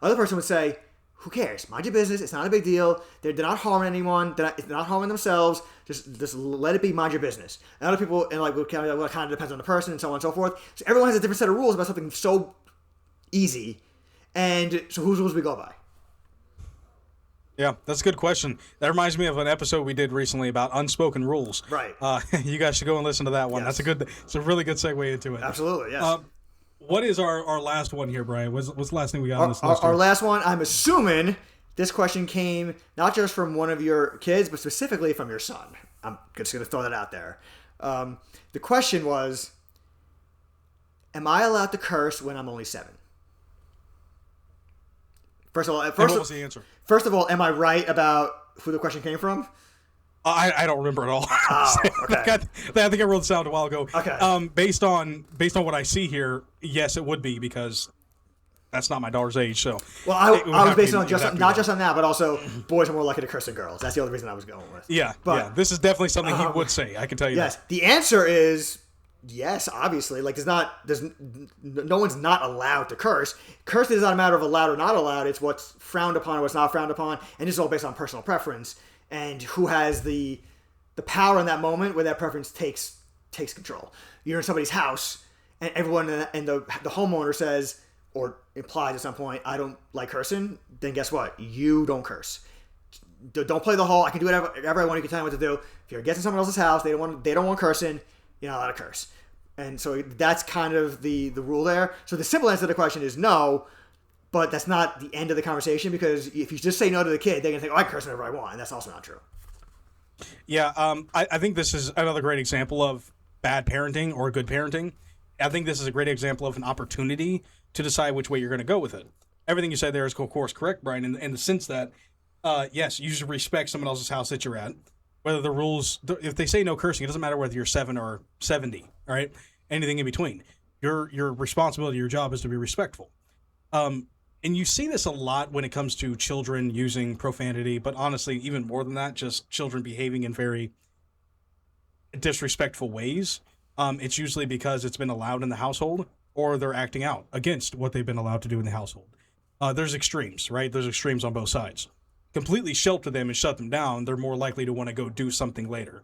Other person would say, who cares? Mind your business. It's not a big deal. They're not harming anyone. They're not harming themselves. Just let it be. Mind your business. And other people, and it kind of depends on the person and so on and so forth. So everyone has a different set of rules about something so easy. And so whose rules do we go by? Yeah, that's a good question. That reminds me of an episode we did recently about unspoken rules. Right. You guys should go and listen to that one. Yes. It's a really good segue into it. Absolutely, yes. What is our last one here, Brian? What's the last thing we got on this list? Our last one, I'm assuming this question came not just from one of your kids, but specifically from your son. I'm just going to throw that out there. The question was, am I allowed to curse when I'm only 7? First of all, what was the answer? First of all, am I right about who the question came from? I don't remember at all. Oh, okay. I think I wrote this out a while ago. Okay. Based on what I see here, yes, it would be, because that's not my daughter's age. So well, I was basing on not just on that, but also boys are more likely to curse than girls. That's the other reason I was going with. Yeah, this is definitely something he would say. I can tell you. Yes, that. The answer is yes. Obviously, like no one's not allowed to curse. Cursing is not a matter of allowed or not allowed. It's what's frowned upon or what's not frowned upon, and it's all based on personal preference and who has the power in that moment where that preference takes control. You're in somebody's house, and everyone and the homeowner says or implies at some point, I don't like cursing. Then guess what? You don't curse. Don't play the whole I can do whatever I want. You can tell me what to do. If you're guessing someone else's house, they don't want cursing. You're not allowed to curse. And so that's kind of the rule there. So the simple answer to the question is no, but that's not the end of the conversation, because if you just say no to the kid, they're going to think, I curse whenever I want, and that's also not true. Yeah, I think this is another great example of bad parenting or good parenting. I think this is a great example of an opportunity to decide which way you're going to go with it. Everything you said there is, of course, correct, Brian, in the sense that, yes, you should respect someone else's house that you're at. Whether the rules, if they say no cursing, it doesn't matter whether you're 7 or 70, all right? Anything in between. Your responsibility, your job is to be respectful. And you see this a lot when it comes to children using profanity, but honestly, even more than that, just children behaving in very disrespectful ways. It's usually because it's been allowed in the household, or they're acting out against what they've been allowed to do in the household. There's extremes, right? There's extremes on both sides. Completely shelter them and shut them down, they're more likely to want to go do something later.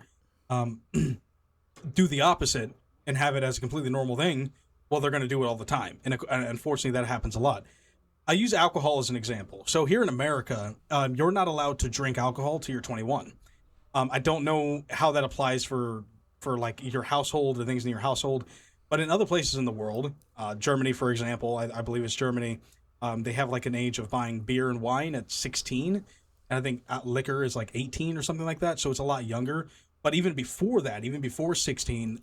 Do the opposite and have it as a completely normal thing, well, they're going to do it all the time. And unfortunately, that happens a lot. I use alcohol as an example. So here in America, you're not allowed to drink alcohol till you're 21. I don't know how that applies for like your household or things in your household, but in other places in the world, Germany, for example, I believe it's Germany, they have like an age of buying beer and wine at 16. And I think liquor is like 18 or something like that. So it's a lot younger. But even before that, even before 16,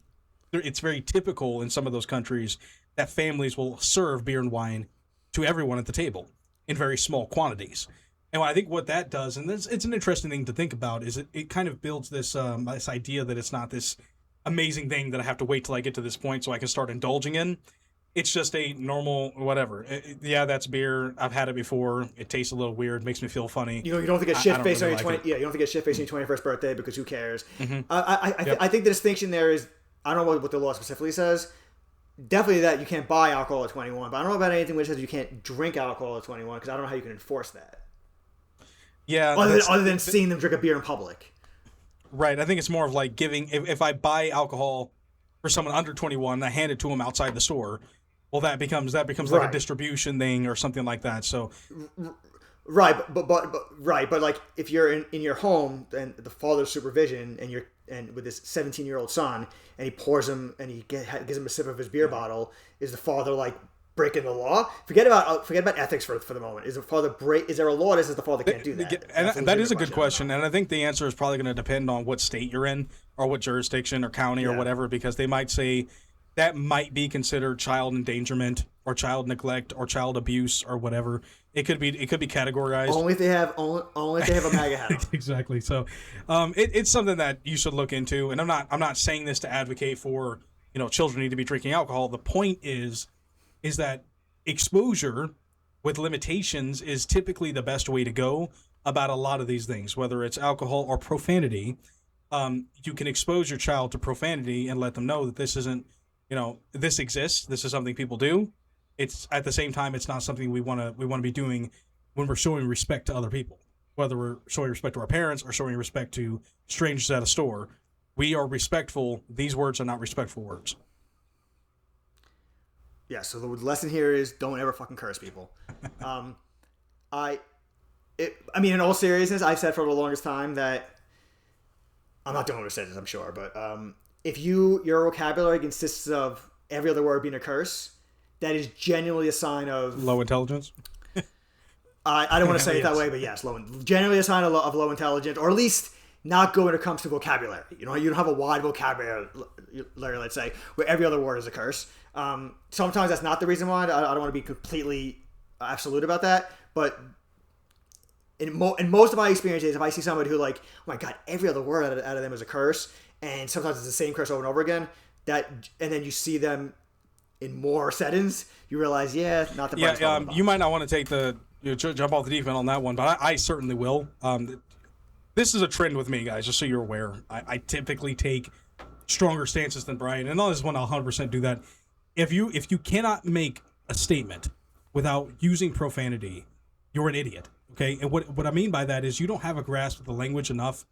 it's very typical in some of those countries that families will serve beer and wine to everyone at the table in very small quantities. And I think what that does, and it's an interesting thing to think about, is it kind of builds this idea that it's not this amazing thing that I have to wait till I get to this point so I can start indulging in. It's just a normal whatever. Yeah, that's beer. I've had it before. It tastes a little weird. Makes me feel funny. You don't think it's shit faced on your 20. Yeah, you don't think it's shit faced on your 21st birthday because who cares? Mm-hmm. I think the distinction there is I don't know what the law specifically says. Definitely that you can't buy alcohol at 21, but I don't know about anything which says you can't drink alcohol at 21 because I don't know how you can enforce that. Yeah. Other than seeing them drink a beer in public. Right. I think it's more of like giving, if I buy alcohol for someone under 21, I hand it to them outside the store. Well, that becomes like a distribution thing or something like that. So, right, but like if you're in your home and the father's supervision and with this 17-year-old son and he pours him and he gives him a sip of his beer bottle, is the father like breaking the law? Forget about ethics for the moment. Is there a law that says the father can't do that? And that is a good question. And I think the answer is probably going to depend on what state you're in or what jurisdiction or county or whatever, because they might say that might be considered child endangerment or child neglect or child abuse or whatever. It could be categorized. Only if they have a MAGA hat on. Exactly. So, it's something that you should look into. And I'm not saying this to advocate for, children need to be drinking alcohol. The point is that exposure with limitations is typically the best way to go about a lot of these things, whether it's alcohol or profanity. You can expose your child to profanity and let them know that this isn't, this exists. This is something people do. It's at the same time, it's not something we want to be doing when we're showing respect to other people, whether we're showing respect to our parents or showing respect to strangers at a store. We are respectful. These words are not respectful words. Yeah, so the lesson here is don't ever fucking curse people. In all seriousness, I've said for the longest time that I'm not the one who said this, I'm sure, but if your vocabulary consists of every other word being a curse, that is genuinely a sign of low intelligence. I don't want to say it that way, but yes, generally a sign of low intelligence, or at least not good when it comes to vocabulary. You don't have a wide vocabulary, let's say, where every other word is a curse. Sometimes that's not the reason why. I don't want to be completely absolute about that, but in most of my experiences, if I see somebody who like, oh my god, every other word out of them is a curse, and sometimes it's the same curse over and over again, and then you see them in more settings, you realize, not the best. You might not want to take jump off the deep end on that one, but I certainly will. This is a trend with me, guys, just so you're aware. I typically take stronger stances than Brian, and on this one, I'll 100% do that. If you cannot make a statement without using profanity, you're an idiot, okay? And what I mean by that is you don't have a grasp of the language enough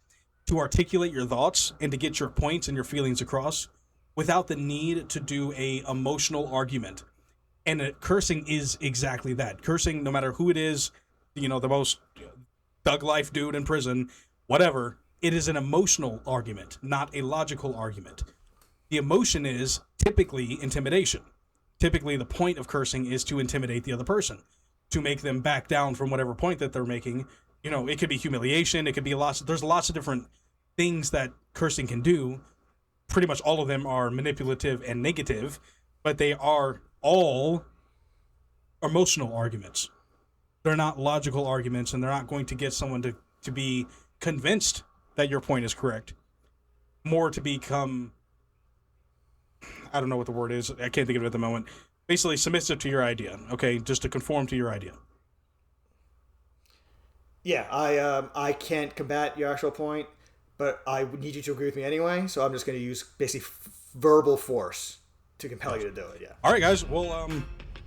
to articulate your thoughts and to get your points and your feelings across without the need to do a emotional argument. And cursing is exactly that. Cursing, no matter who it is, the most thug life dude in prison, whatever, it is an emotional argument, not a logical argument. The emotion is typically intimidation. Typically, the point of cursing is to intimidate the other person, to make them back down from whatever point that they're making. It could be humiliation. It could be there's lots of different things that cursing can do. Pretty much all of them are manipulative and negative, but they are all emotional arguments. They're not logical arguments, and they're not going to get someone to be convinced that your point is correct. More to become, I don't know what the word is, I can't think of it at the moment, basically submissive to your idea, okay? Just to conform to your idea. Yeah, I can't combat your actual point, but I need you to agree with me anyway, so I'm just going to use basically verbal force to compel you to do it, yeah. All right, guys, well,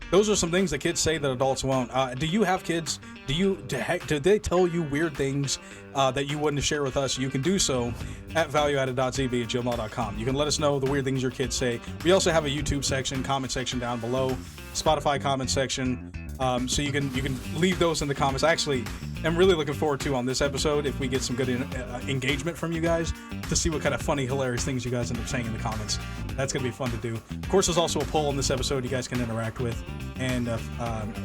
those are some things that kids say that adults won't. Do you have kids? Did they tell you weird things that you wouldn't share with us? You can do so at valueadded.zb@gmail.com. You can let us know the weird things your kids say. We also have a YouTube section, comment section down below, Spotify comment section. So you can leave those in the comments. Actually, I'm really looking forward to on this episode if we get some good engagement from you guys to see what kind of funny, hilarious things you guys end up saying in the comments. That's going to be fun to do. Of course, there's also a poll in this episode you guys can interact with. And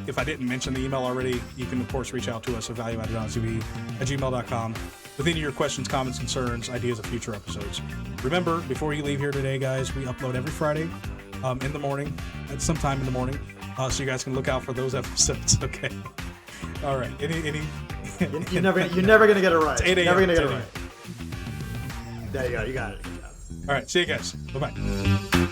if I didn't mention the email already, you can, of course, reach out to us at valueadded.zb@gmail.com with any of your questions, comments, concerns, ideas of future episodes. Remember, before you leave here today, guys, we upload every Friday in the morning, at some time in the morning. So you guys can look out for those episodes, okay? All right. You're never gonna get it right. It's 8 a.m. Never gonna get it right. There you go. You got it. Good job. All right. See you guys. Bye-bye.